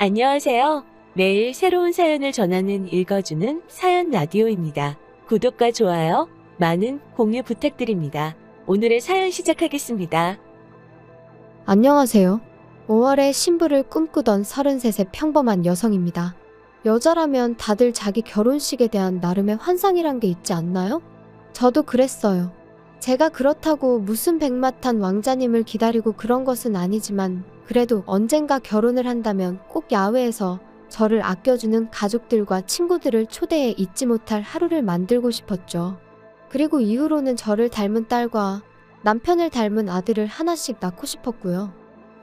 안녕하세요. 매일 새로운 사연을 전하는 읽어주는 사연 라디오입니다. 구독과 좋아요, 많은 공유 부탁드립니다. 오늘의 사연 시작하겠습니다. 안녕하세요. 5월에 신부를 꿈꾸던 33세 평범한 여성입니다. 여자라면 다들 자기 결혼식에 대한 나름의 환상이란 게 있지 않나요? 저도 그랬어요. 제가 그렇다고 무슨 백마탄 왕자님을 기다리고 그런 것은 아니지만 그래도 언젠가 결혼을 한다면 꼭 야외에서 저를 아껴주는 가족들과 친구들을 초대해 잊지 못할 하루를 만들고 싶었죠. 그리고 이후로는 저를 닮은 딸과 남편을 닮은 아들을 하나씩 낳고 싶었고요.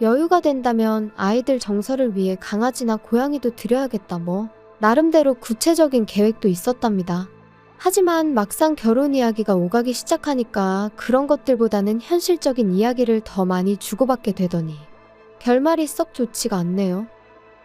여유가 된다면 아이들 정서를 위해 강아지나 고양이도 드려야겠다 나름대로 구체적인 계획도 있었답니다. 하지만 막상 결혼 이야기가 오가기 시작하니까 그런 것들보다는 현실적인 이야기를 더 많이 주고받게 되더니 결말이 썩 좋지가 않네요.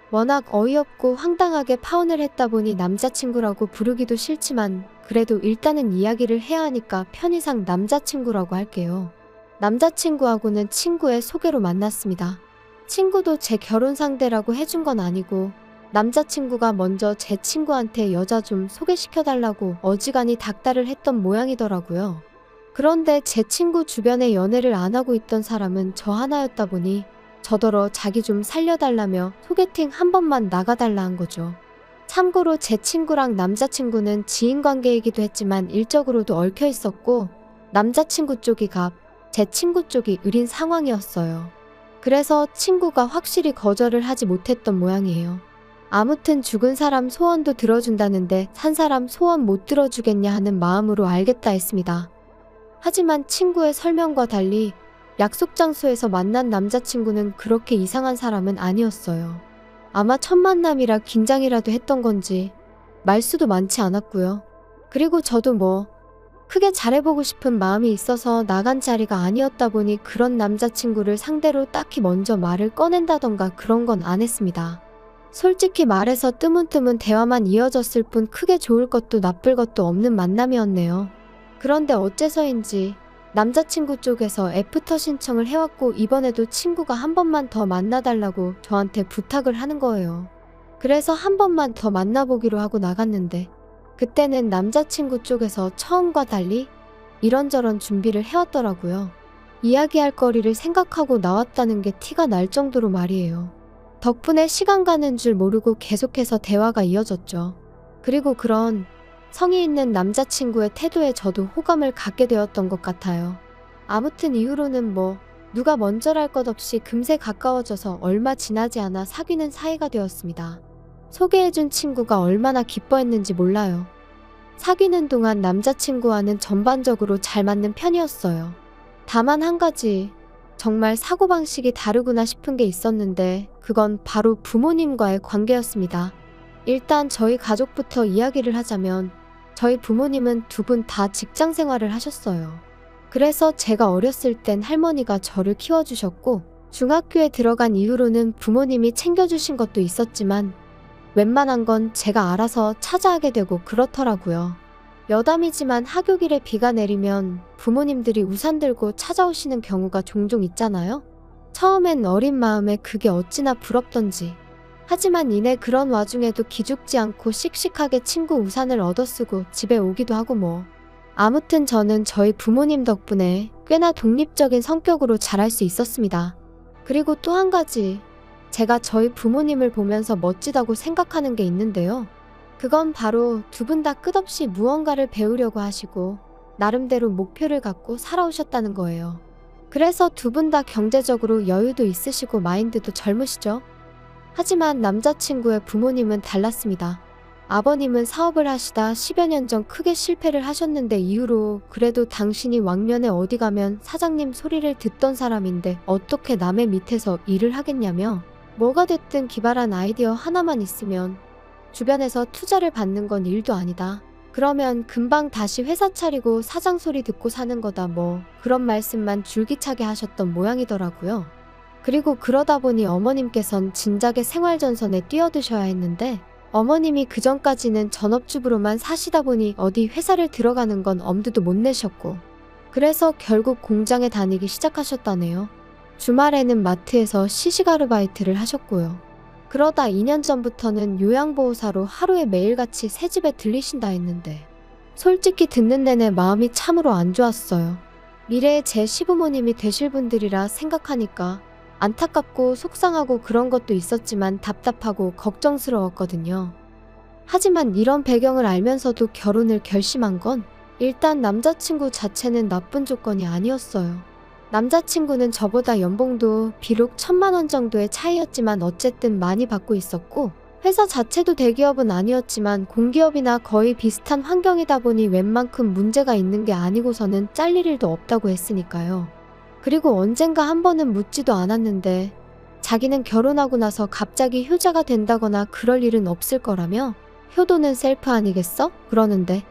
워낙 어이없고 황당하게 파혼을 했다 보니 남자친구라고 부르기도 싫지만 그래도 일단은 이야기를 해야 하니까 편의상 남자친구라고 할게요. 남자친구하고는 친구의 소개로 만났습니다. 친구도 제 결혼 상대라고 해준 건 아니고 남자친구가 먼저 제 친구한테 여자 좀 소개시켜달라고 어지간히 닥달을 했던 모양이더라고요. 그런데 제 친구 주변에 연애를 안 하고 있던 사람은 저 하나였다 보니 저더러 자기 좀 살려달라며 소개팅 한 번만 나가달라 한 거죠. 참고로 제 친구랑 남자친구는 지인관계이기도 했지만 일적으로도 얽혀 있었고 남자친구 쪽이 갑, 제 친구 쪽이 을인 상황이었어요. 그래서 친구가 확실히 거절을 하지 못했던 모양이에요. 아무튼 죽은 사람 소원도 들어준다는데 산 사람 소원 못 들어주겠냐 하는 마음으로 알겠다 했습니다. 하지만 친구의 설명과 달리 약속 장소에서 만난 남자친구는 그렇게 이상한 사람은 아니었어요. 아마 첫 만남이라 긴장이라도 했던 건지 말수도 많지 않았고요. 그리고 저도 크게 잘해보고 싶은 마음이 있어서 나간 자리가 아니었다 보니 그런 남자친구를 상대로 딱히 먼저 말을 꺼낸다던가 그런 건 안 했습니다. 솔직히 말해서 뜨문뜨문 대화만 이어졌을 뿐 크게 좋을 것도 나쁠 것도 없는 만남이었네요. 그런데 어째서인지 남자친구 쪽에서 애프터 신청을 해왔고 이번에도 친구가 한 번만 더 만나달라고 저한테 부탁을 하는 거예요. 그래서 한 번만 더 만나보기로 하고 나갔는데 그때는 남자친구 쪽에서 처음과 달리 이런저런 준비를 해왔더라고요. 이야기할 거리를 생각하고 나왔다는 게 티가 날 정도로 말이에요. 덕분에 시간 가는 줄 모르고 계속해서 대화가 이어졌죠. 그리고 그런 성의 있는 남자친구의 태도에 저도 호감을 갖게 되었던 것 같아요. 아무튼 이후로는 누가 먼저랄 것 없이 금세 가까워져서 얼마 지나지 않아 사귀는 사이가 되었습니다. 소개해준 친구가 얼마나 기뻐했는지 몰라요. 사귀는 동안 남자친구와는 전반적으로 잘 맞는 편이었어요. 다만 한 가지 정말 사고방식이 다르구나 싶은 게 있었는데 그건 바로 부모님과의 관계였습니다. 일단 저희 가족부터 이야기를 하자면 저희 부모님은 두 분 다 직장 생활을 하셨어요. 그래서 제가 어렸을 땐 할머니가 저를 키워주셨고 중학교에 들어간 이후로는 부모님이 챙겨주신 것도 있었지만 웬만한 건 제가 알아서 찾아하게 되고 그렇더라고요. 여담이지만 하교길에 비가 내리면 부모님들이 우산 들고 찾아오시는 경우가 종종 있잖아요. 처음엔 어린 마음에 그게 어찌나 부럽던지. 하지만 이내 그런 와중에도 기죽지 않고 씩씩하게 친구 우산을 얻어쓰고 집에 오기도 하고 아무튼 저는 저희 부모님 덕분에 꽤나 독립적인 성격으로 자랄 수 있었습니다. 그리고 또 한 가지 제가 저희 부모님을 보면서 멋지다고 생각하는 게 있는데요. 그건 바로 두 분 다 끝없이 무언가를 배우려고 하시고 나름대로 목표를 갖고 살아오셨다는 거예요. 그래서 두 분 다 경제적으로 여유도 있으시고 마인드도 젊으시죠? 하지만 남자친구의 부모님은 달랐습니다. 아버님은 사업을 하시다 10여 년 전 크게 실패를 하셨는데 이후로 그래도 당신이 왕년에 어디 가면 사장님 소리를 듣던 사람인데 어떻게 남의 밑에서 일을 하겠냐며 뭐가 됐든 기발한 아이디어 하나만 있으면 주변에서 투자를 받는 건 일도 아니다. 그러면 금방 다시 회사 차리고 사장 소리 듣고 사는 거다 그런 말씀만 줄기차게 하셨던 모양이더라고요. 그리고 그러다 보니 어머님께선 진작에 생활전선에 뛰어드셔야 했는데 어머님이 그전까지는 전업주부로만 사시다 보니 어디 회사를 들어가는 건 엄두도 못 내셨고 그래서 결국 공장에 다니기 시작하셨다네요. 주말에는 마트에서 시식 아르바이트를 하셨고요. 그러다 2년 전부터는 요양보호사로 하루에 매일같이 새 집에 들리신다 했는데 솔직히 듣는 내내 마음이 참으로 안 좋았어요. 미래의 제 시부모님이 되실 분들이라 생각하니까 안타깝고 속상하고 그런 것도 있었지만 답답하고 걱정스러웠거든요. 하지만 이런 배경을 알면서도 결혼을 결심한 건 일단 남자친구 자체는 나쁜 조건이 아니었어요. 남자친구는 저보다 연봉도 비록 1,000만 원 정도의 차이였지만 어쨌든 많이 받고 있었고 회사 자체도 대기업은 아니었지만 공기업이나 거의 비슷한 환경이다 보니 웬만큼 문제가 있는 게 아니고서는 잘릴 일도 없다고 했으니까요. 그리고 언젠가 한 번은 묻지도 않았는데 자기는 결혼하고 나서 갑자기 효자가 된다거나 그럴 일은 없을 거라며 효도는 셀프 아니겠어? 그러는데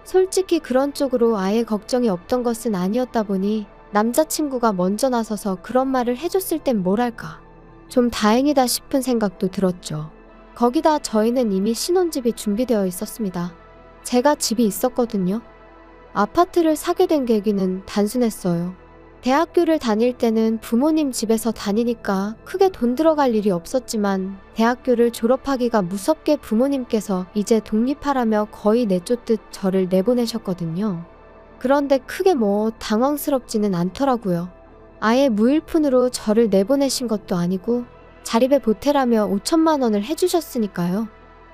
솔직히 그런 쪽으로 아예 걱정이 없던 것은 아니었다 보니 남자친구가 먼저 나서서 그런 말을 해줬을 땐 뭐랄까 좀 다행이다 싶은 생각도 들었죠. 거기다 저희는 이미 신혼집이 준비되어 있었습니다. 제가 집이 있었거든요. 아파트를 사게 된 계기는 단순했어요. 대학교를 다닐 때는 부모님 집에서 다니니까 크게 돈 들어갈 일이 없었지만 대학교를 졸업하기가 무섭게 부모님께서 이제 독립하라며 거의 내쫓듯 저를 내보내셨거든요. 그런데 크게 뭐 당황스럽지는 않더라고요. 아예 무일푼으로 저를 내보내신 것도 아니고 자립에 보태라며 5천만 원을 해주셨으니까요.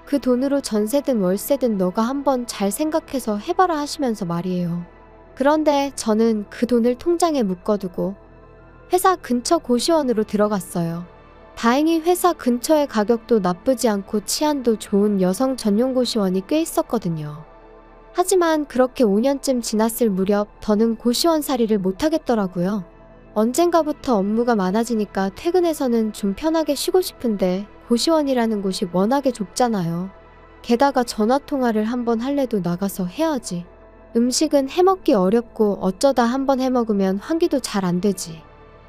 그 돈으로 전세든 월세든 너가 한번 잘 생각해서 해봐라 하시면서 말이에요. 그런데 저는 그 돈을 통장에 묶어두고 회사 근처 고시원으로 들어갔어요. 다행히 회사 근처의 가격도 나쁘지 않고 치안도 좋은 여성 전용 고시원이 꽤 있었거든요. 하지만 그렇게 5년쯤 지났을 무렵 더는 고시원살이를 못하겠더라고요. 언젠가부터 업무가 많아지니까 퇴근해서는 좀 편하게 쉬고 싶은데 고시원이라는 곳이 워낙에 좁잖아요. 게다가 전화통화를 한번 할래도 나가서 해야지. 음식은 해먹기 어렵고 어쩌다 한번 해먹으면 환기도 잘 안 되지.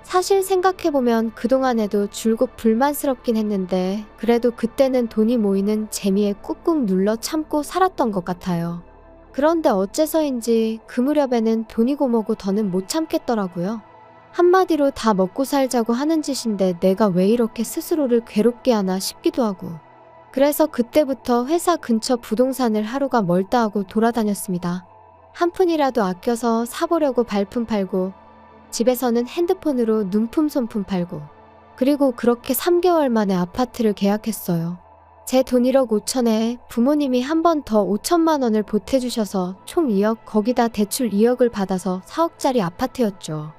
사실 생각해보면 그동안에도 줄곧 불만스럽긴 했는데 그래도 그때는 돈이 모이는 재미에 꾹꾹 눌러 참고 살았던 것 같아요. 그런데 어째서인지 그 무렵에는 돈이고 뭐고 더는 못 참겠더라고요. 한마디로 다 먹고 살자고 하는 짓인데 내가 왜 이렇게 스스로를 괴롭게 하나 싶기도 하고. 그래서 그때부터 회사 근처 부동산을 하루가 멀다 하고 돌아다녔습니다. 한 푼이라도 아껴서 사보려고 발품 팔고 집에서는 핸드폰으로 눈품 손품 팔고 그리고 그렇게 3개월 만에 아파트를 계약했어요. 제 돈 1억 5천에 부모님이 한 번 더 5천만 원을 보태주셔서 총 2억 거기다 대출 2억을 받아서 4억짜리 아파트였죠.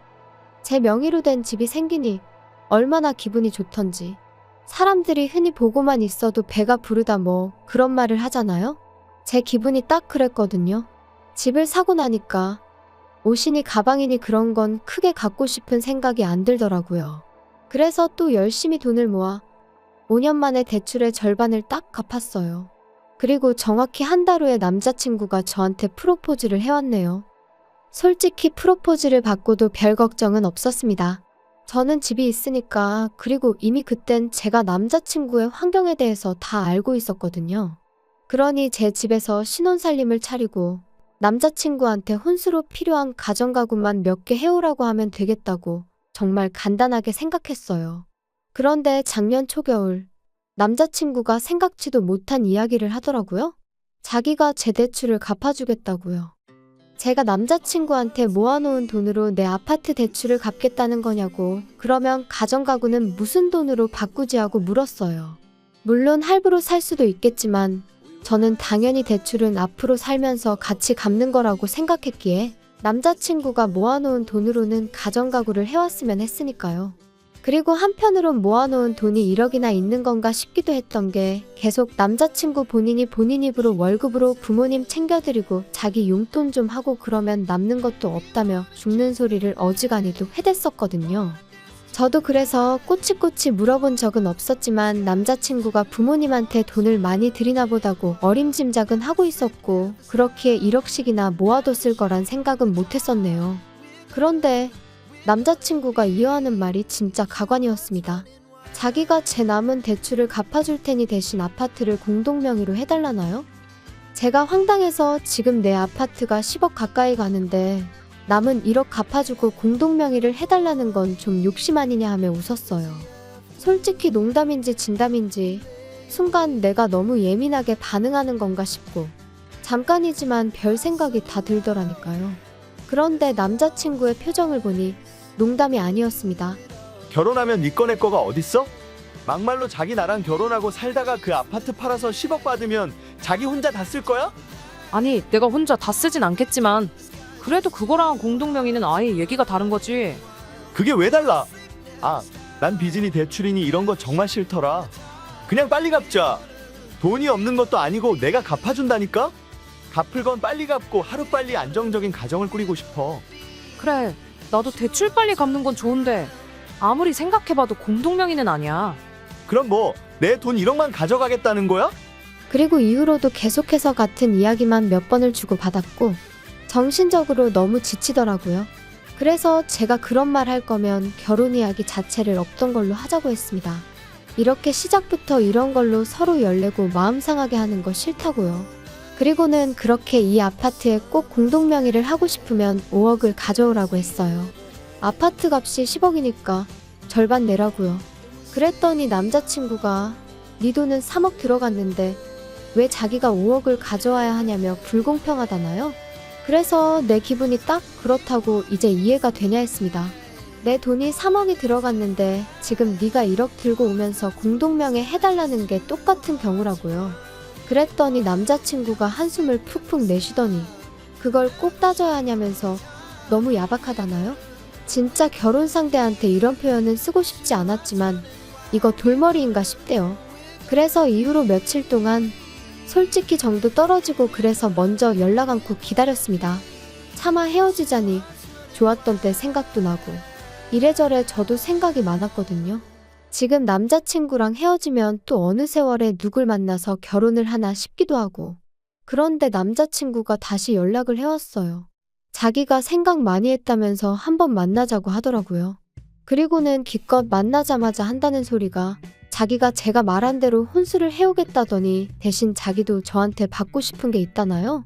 제 명의로 된 집이 생기니 얼마나 기분이 좋던지. 사람들이 흔히 보고만 있어도 배가 부르다 뭐 그런 말을 하잖아요. 제 기분이 딱 그랬거든요. 집을 사고 나니까 옷이니 가방이니 그런 건 크게 갖고 싶은 생각이 안 들더라고요. 그래서 또 열심히 돈을 모아 5년 만에 대출의 절반을 딱 갚았어요. 그리고 정확히 한 달 후에 남자친구가 저한테 프로포즈를 해왔네요. 솔직히 프로포즈를 받고도 별 걱정은 없었습니다. 저는 집이 있으니까 그리고 이미 그땐 제가 남자친구의 환경에 대해서 다 알고 있었거든요. 그러니 제 집에서 신혼살림을 차리고 남자친구한테 혼수로 필요한 가전가구만 몇 개 해오라고 하면 되겠다고 정말 간단하게 생각했어요. 그런데 작년 초겨울 남자친구가 생각지도 못한 이야기를 하더라고요. 자기가 제 대출을 갚아주겠다고요. 제가 남자친구한테 모아놓은 돈으로 내 아파트 대출을 갚겠다는 거냐고 그러면 가전가구는 무슨 돈으로 바꾸지 하고 물었어요. 물론 할부로 살 수도 있겠지만 저는 당연히 대출은 앞으로 살면서 같이 갚는 거라고 생각했기에 남자친구가 모아놓은 돈으로는 가전가구를 해왔으면 했으니까요. 그리고 한편으론 모아놓은 돈이 1억이나 있는 건가 싶기도 했던 게 계속 남자친구 본인 입으로 월급으로 부모님 챙겨드리고 자기 용돈 좀 하고 그러면 남는 것도 없다며 죽는 소리를 어지간히도 해댔었거든요. 저도 그래서 꼬치꼬치 물어본 적은 없었지만 남자친구가 부모님한테 돈을 많이 드리나 보다고 어림짐작은 하고 있었고 그렇기에 1억씩이나 모아뒀을 거란 생각은 못했었네요. 그런데 남자친구가 이어하는 말이 진짜 가관이었습니다. 자기가 제 남은 대출을 갚아줄 테니 대신 아파트를 공동명의로 해달라나요? 제가 황당해서 지금 내 아파트가 10억 가까이 가는데 남은 1억 갚아주고 공동명의를 해달라는 건 좀 욕심 아니냐 하며 웃었어요. 솔직히 농담인지 진담인지 순간 내가 너무 예민하게 반응하는 건가 싶고 잠깐이지만 별 생각이 다 들더라니까요. 그런데 남자친구의 표정을 보니 농담이 아니었습니다. 결혼하면 네 거 내 거가 어딨어? 막말로 자기 나랑 결혼하고 살다가 그 아파트 팔아서 10억 받으면 자기 혼자 다 쓸 거야? 아니, 내가 혼자 다 쓰진 않겠지만 그래도 그거랑 공동명의는 아예 얘기가 다른 거지. 그게 왜 달라? 아, 난 빚이니 대출이니 이런 거 정말 싫더라. 그냥 빨리 갚자. 돈이 없는 것도 아니고 내가 갚아준다니까? 갚을 건 빨리 갚고 하루빨리 안정적인 가정을 꾸리고 싶어. 그래, 나도 대출 빨리 갚는 건 좋은데 아무리 생각해봐도 공동명의는 아니야. 그럼 뭐 내 돈 1억만 가져가겠다는 거야? 그리고 이후로도 계속해서 같은 이야기만 몇 번을 주고받았고 정신적으로 너무 지치더라고요. 그래서 제가 그런 말 할 거면 결혼 이야기 자체를 없던 걸로 하자고 했습니다. 이렇게 시작부터 이런 걸로 서로 열내고 마음 상하게 하는 거 싫다고요. 그리고는 그렇게 이 아파트에 꼭 공동명의를 하고 싶으면 5억을 가져오라고 했어요. 아파트 값이 10억이니까 절반 내라고요. 그랬더니 남자친구가 네 돈은 3억 들어갔는데 왜 자기가 5억을 가져와야 하냐며 불공평하다나요? 그래서 내 기분이 딱 그렇다고 이제 이해가 되냐 했습니다. 내 돈이 3억이 들어갔는데 지금 네가 1억 들고 오면서 공동명의 해달라는 게 똑같은 경우라고요. 그랬더니 남자친구가 한숨을 푹푹 내쉬더니 그걸 꼭 따져야 하냐면서 너무 야박하다나요? 진짜 결혼 상대한테 이런 표현은 쓰고 싶지 않았지만 이거 돌머리인가 싶대요. 그래서 이후로 며칠 동안 솔직히 정도 떨어지고 그래서 먼저 연락 않고 기다렸습니다. 차마 헤어지자니 좋았던 때 생각도 나고 이래저래 저도 생각이 많았거든요. 지금 남자친구랑 헤어지면 또 어느 세월에 누굴 만나서 결혼을 하나 싶기도 하고 그런데 남자친구가 다시 연락을 해왔어요. 자기가 생각 많이 했다면서 한번 만나자고 하더라고요. 그리고는 기껏 만나자마자 한다는 소리가 자기가 제가 말한 대로 혼수를 해오겠다더니 대신 자기도 저한테 받고 싶은 게 있다나요?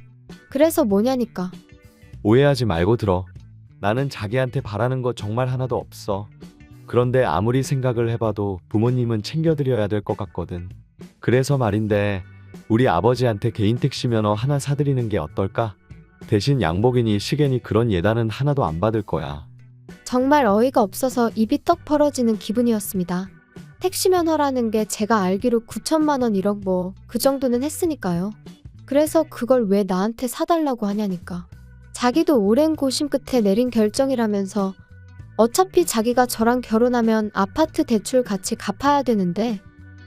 그래서 뭐냐니까. 오해하지 말고 들어. 나는 자기한테 바라는 거 정말 하나도 없어. 그런데 아무리 생각을 해봐도 부모님은 챙겨드려야 될 것 같거든. 그래서 말인데 우리 아버지한테 개인 택시 면허 하나 사드리는 게 어떨까? 대신 양복이니 시계니 그런 예단은 하나도 안 받을 거야. 정말 어이가 없어서 입이 떡 벌어지는 기분이었습니다. 택시 면허라는 게 제가 알기로 9천만 원 1억 뭐 그 정도는 했으니까요. 그래서 그걸 왜 나한테 사달라고 하냐니까. 자기도 오랜 고심 끝에 내린 결정이라면서 어차피 자기가 저랑 결혼하면 아파트 대출 같이 갚아야 되는데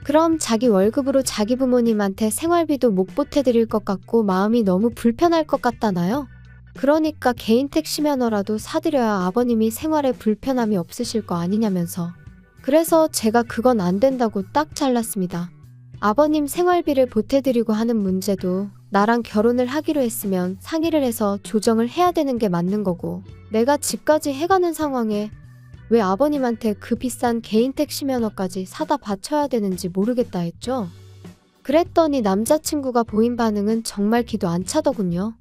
그럼 자기 월급으로 자기 부모님한테 생활비도 못 보태드릴 것 같고 마음이 너무 불편할 것 같다나요? 그러니까 개인 택시 면허라도 사드려야 아버님이 생활에 불편함이 없으실 거 아니냐면서. 그래서 제가 그건 안 된다고 딱 잘랐습니다. 아버님 생활비를 보태드리고 하는 문제도 나랑 결혼을 하기로 했으면 상의를 해서 조정을 해야 되는 게 맞는 거고 내가 집까지 해가는 상황에 왜 아버님한테 그 비싼 개인 택시 면허까지 사다 바쳐야 되는지 모르겠다 했죠. 그랬더니 남자친구가 보인 반응은 정말 기도 안 차더군요.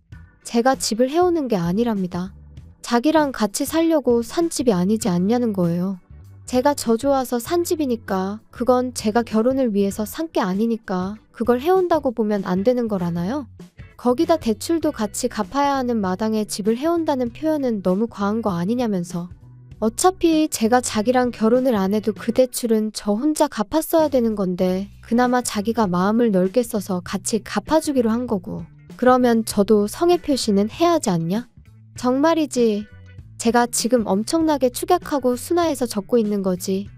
제가 집을 해오는 게 아니랍니다. 자기랑 같이 살려고 산 집이 아니지 않냐는 거예요. 제가 저 좋아서 산 집이니까 그건 제가 결혼을 위해서 산 게 아니니까 그걸 해온다고 보면 안 되는 거라나요? 거기다 대출도 같이 갚아야 하는 마당에 집을 해온다는 표현은 너무 과한 거 아니냐면서. 어차피 제가 자기랑 결혼을 안 해도 그 대출은 저 혼자 갚았어야 되는 건데 그나마 자기가 마음을 넓게 써서 같이 갚아주기로 한 거고 그러면 저도 성의 표시는 해야 하지 않냐? 정말이지. 제가 지금 엄청나게 축약하고 순화해서 적고 있는 거지.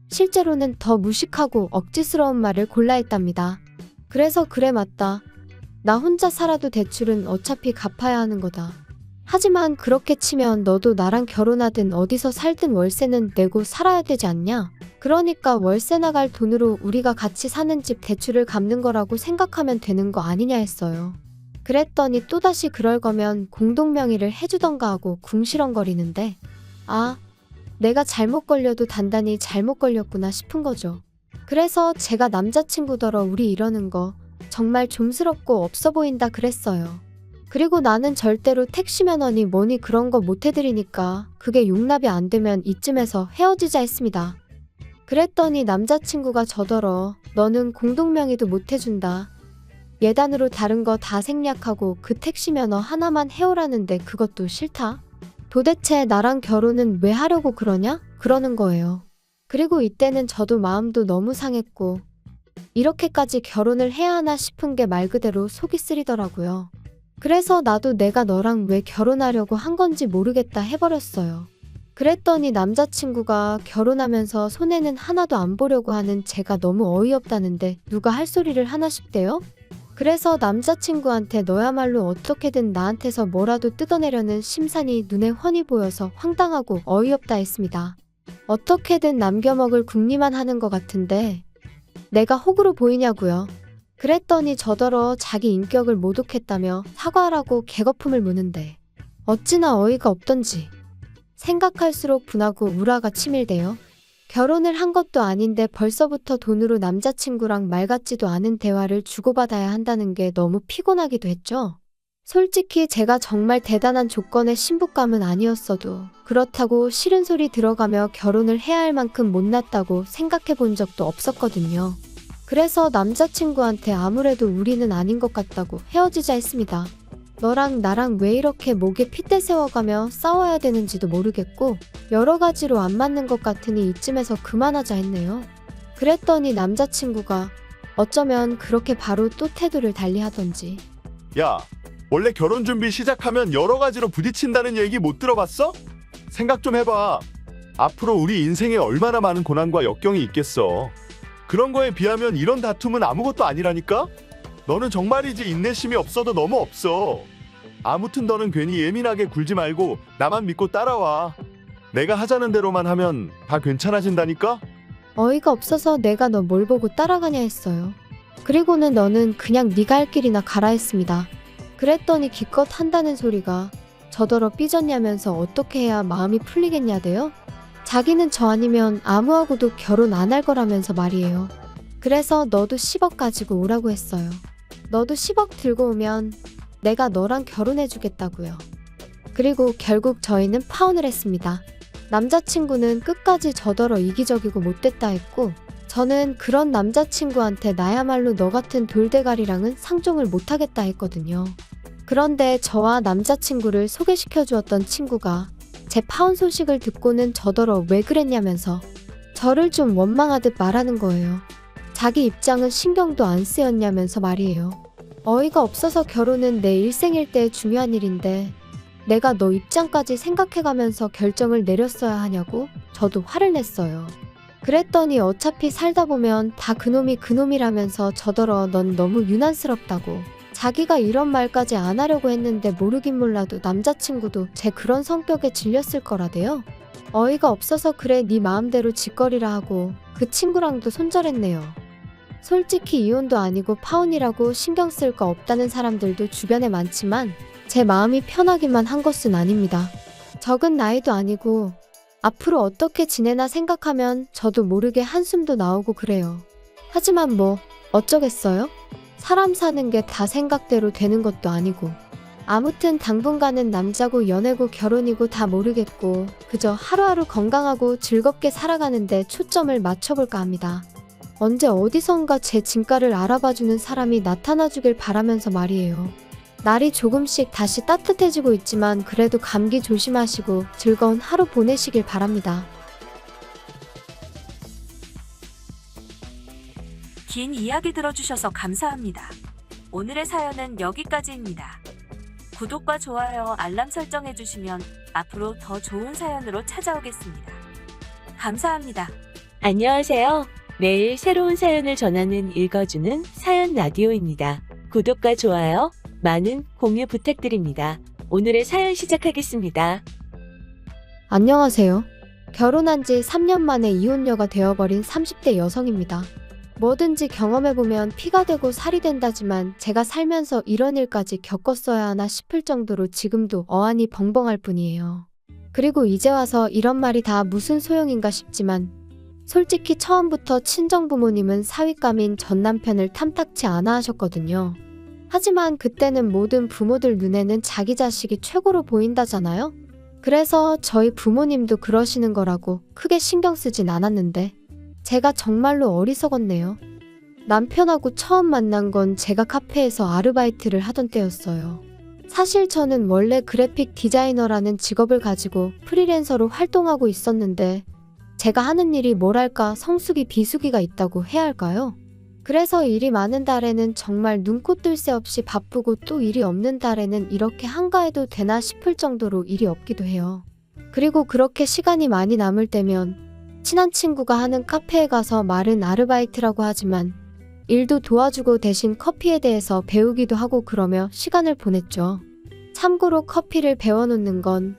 실제로는 더 무식하고 억지스러운 말을 골라 했답니다. 그래서 그래 맞다. 나 혼자 살아도 대출은 어차피 갚아야 하는 거다. 하지만 그렇게 치면 너도 나랑 결혼하든 어디서 살든 월세는 내고 살아야 되지 않냐? 그러니까 월세 나갈 돈으로 우리가 같이 사는 집 대출을 갚는 거라고 생각하면 되는 거 아니냐 했어요. 그랬더니 또다시 그럴 거면 공동명의를 해주던가 하고 궁시렁거리는데 아, 내가 잘못 걸려도 단단히 잘못 걸렸구나 싶은 거죠. 그래서 제가 남자친구더러 우리 이러는 거 정말 좀스럽고 없어 보인다 그랬어요. 그리고 나는 절대로 택시 면허니 뭐니 그런 거 못 해드리니까 그게 용납이 안 되면 이쯤에서 헤어지자 했습니다. 그랬더니 남자친구가 저더러 너는 공동명의도 못 해준다. 예단으로 다른 거 다 생략하고 그 택시 면허 하나만 해오라는데 그것도 싫다. 도대체 나랑 결혼은 왜 하려고 그러냐? 그러는 거예요. 그리고 이때는 저도 마음도 너무 상했고 이렇게까지 결혼을 해야 하나 싶은 게 말 그대로 속이 쓰리더라고요. 그래서 나도 내가 너랑 왜 결혼하려고 한 건지 모르겠다 해버렸어요. 그랬더니 남자친구가 결혼하면서 손해는 하나도 안 보려고 하는 제가 너무 어이없다는데 누가 할 소리를 하나 싶대요? 그래서 남자친구한테 너야말로 어떻게든 나한테서 뭐라도 뜯어내려는 심산이 눈에 훤히 보여서 황당하고 어이없다 했습니다. 어떻게든 남겨먹을 궁리만 하는 것 같은데 내가 호구로 보이냐고요. 그랬더니 저더러 자기 인격을 모독했다며 사과하라고 개거품을 무는데 어찌나 어이가 없던지 생각할수록 분하고 우라가 치밀대요. 결혼을 한 것도 아닌데 벌써부터 돈으로 남자친구랑 말 같지도 않은 대화를 주고받아야 한다는 게 너무 피곤하기도 했죠. 솔직히 제가 정말 대단한 조건의 신부감은 아니었어도 그렇다고 싫은 소리 들어가며 결혼을 해야 할 만큼 못났다고 생각해 본 적도 없었거든요. 그래서 남자친구한테 아무래도 우리는 아닌 것 같다고 헤어지자 했습니다. 너랑 나랑 왜 이렇게 목에 핏대 세워가며 싸워야 되는지도 모르겠고 여러 가지로 안 맞는 것 같으니 이쯤에서 그만하자 했네요. 그랬더니 남자친구가 어쩌면 그렇게 바로 또 태도를 달리하던지 야, 원래 결혼 준비 시작하면 여러 가지로 부딪힌다는 얘기 못 들어봤어? 생각 좀 해봐. 앞으로 우리 인생에 얼마나 많은 고난과 역경이 있겠어. 그런 거에 비하면 이런 다툼은 아무것도 아니라니까? 너는 정말이지 인내심이 없어도 너무 없어. 아무튼 너는 괜히 예민하게 굴지 말고 나만 믿고 따라와. 내가 하자는 대로만 하면 다 괜찮아진다니까? 어이가 없어서 내가 너 뭘 보고 따라가냐 했어요. 그리고는 너는 그냥 네가 할 길이나 가라 했습니다. 그랬더니 기껏 한다는 소리가 저더러 삐졌냐면서 어떻게 해야 마음이 풀리겠냐대요? 자기는 저 아니면 아무하고도 결혼 안 할 거라면서 말이에요. 그래서 너도 10억 가지고 오라고 했어요. 너도 10억 들고 오면 내가 너랑 결혼해 주겠다고요. 그리고 결국 저희는 파혼을 했습니다. 남자친구는 끝까지 저더러 이기적이고 못됐다 했고 저는 그런 남자친구한테 나야말로 너 같은 돌대가리랑은 상종을 못하겠다 했거든요. 그런데 저와 남자친구를 소개시켜 주었던 친구가 제 파혼 소식을 듣고는 저더러 왜 그랬냐면서 저를 좀 원망하듯 말하는 거예요. 자기 입장은 신경도 안 쓰였냐면서 말이에요. 어이가 없어서 결혼은 내 일생일대의 중요한 일인데 내가 너 입장까지 생각해가면서 결정을 내렸어야 하냐고 저도 화를 냈어요. 그랬더니 어차피 살다 보면 다 그놈이 그놈이라면서 저더러 넌 너무 유난스럽다고 자기가 이런 말까지 안 하려고 했는데 모르긴 몰라도 남자친구도 제 그런 성격에 질렸을 거라대요. 어이가 없어서 그래 네 마음대로 짓거리라 하고 그 친구랑도 손절했네요. 솔직히 이혼도 아니고 파혼이라고 신경 쓸 거 없다는 사람들도 주변에 많지만 제 마음이 편하기만 한 것은 아닙니다. 적은 나이도 아니고 앞으로 어떻게 지내나 생각하면 저도 모르게 한숨도 나오고 그래요. 하지만 뭐 어쩌겠어요? 사람 사는 게 다 생각대로 되는 것도 아니고 아무튼 당분간은 남자고 연애고 결혼이고 다 모르겠고 그저 하루하루 건강하고 즐겁게 살아가는데 초점을 맞춰볼까 합니다. 언제 어디선가 제 진가를 알아봐주는 사람이 나타나주길 바라면서 말이에요. 날이 조금씩 다시 따뜻해지고 있지만 그래도 감기 조심하시고 즐거운 하루 보내시길 바랍니다. 긴 이야기 들어주셔서 감사합니다. 오늘의 사연은 여기까지입니다. 구독과 좋아요, 알람 설정해주시면 앞으로 더 좋은 사연으로 찾아오겠습니다. 감사합니다. 안녕하세요. 매일 새로운 사연을 전하는 읽어주는 사연 라디오입니다. 구독과 좋아요, 많은 공유 부탁드립니다. 오늘의 사연 시작하겠습니다. 안녕하세요. 결혼한 지 3년 만에 이혼녀가 되어버린 30대 여성입니다. 뭐든지 경험해보면 피가 되고 살이 된다지만 제가 살면서 이런 일까지 겪었어야 하나 싶을 정도로 지금도 어안이 벙벙할 뿐이에요. 그리고 이제 와서 이런 말이 다 무슨 소용인가 싶지만 솔직히 처음부터 친정부모님은 사윗감인 전 남편을 탐탁치 않아 하셨거든요. 하지만 그때는 모든 부모들 눈에는 자기 자식이 최고로 보인다잖아요? 그래서 저희 부모님도 그러시는 거라고 크게 신경 쓰진 않았는데 제가 정말로 어리석었네요. 남편하고 처음 만난 건 제가 카페에서 아르바이트를 하던 때였어요. 사실 저는 원래 그래픽 디자이너라는 직업을 가지고 프리랜서로 활동하고 있었는데 제가 하는 일이 뭐랄까 성수기 비수기가 있다고 해야 할까요? 그래서 일이 많은 달에는 정말 눈코 뜰 새 없이 바쁘고 또 일이 없는 달에는 이렇게 한가해도 되나 싶을 정도로 일이 없기도 해요. 그리고 그렇게 시간이 많이 남을 때면 친한 친구가 하는 카페에 가서 말은 아르바이트라고 하지만 일도 도와주고 대신 커피에 대해서 배우기도 하고 그러며 시간을 보냈죠. 참고로 커피를 배워놓는 건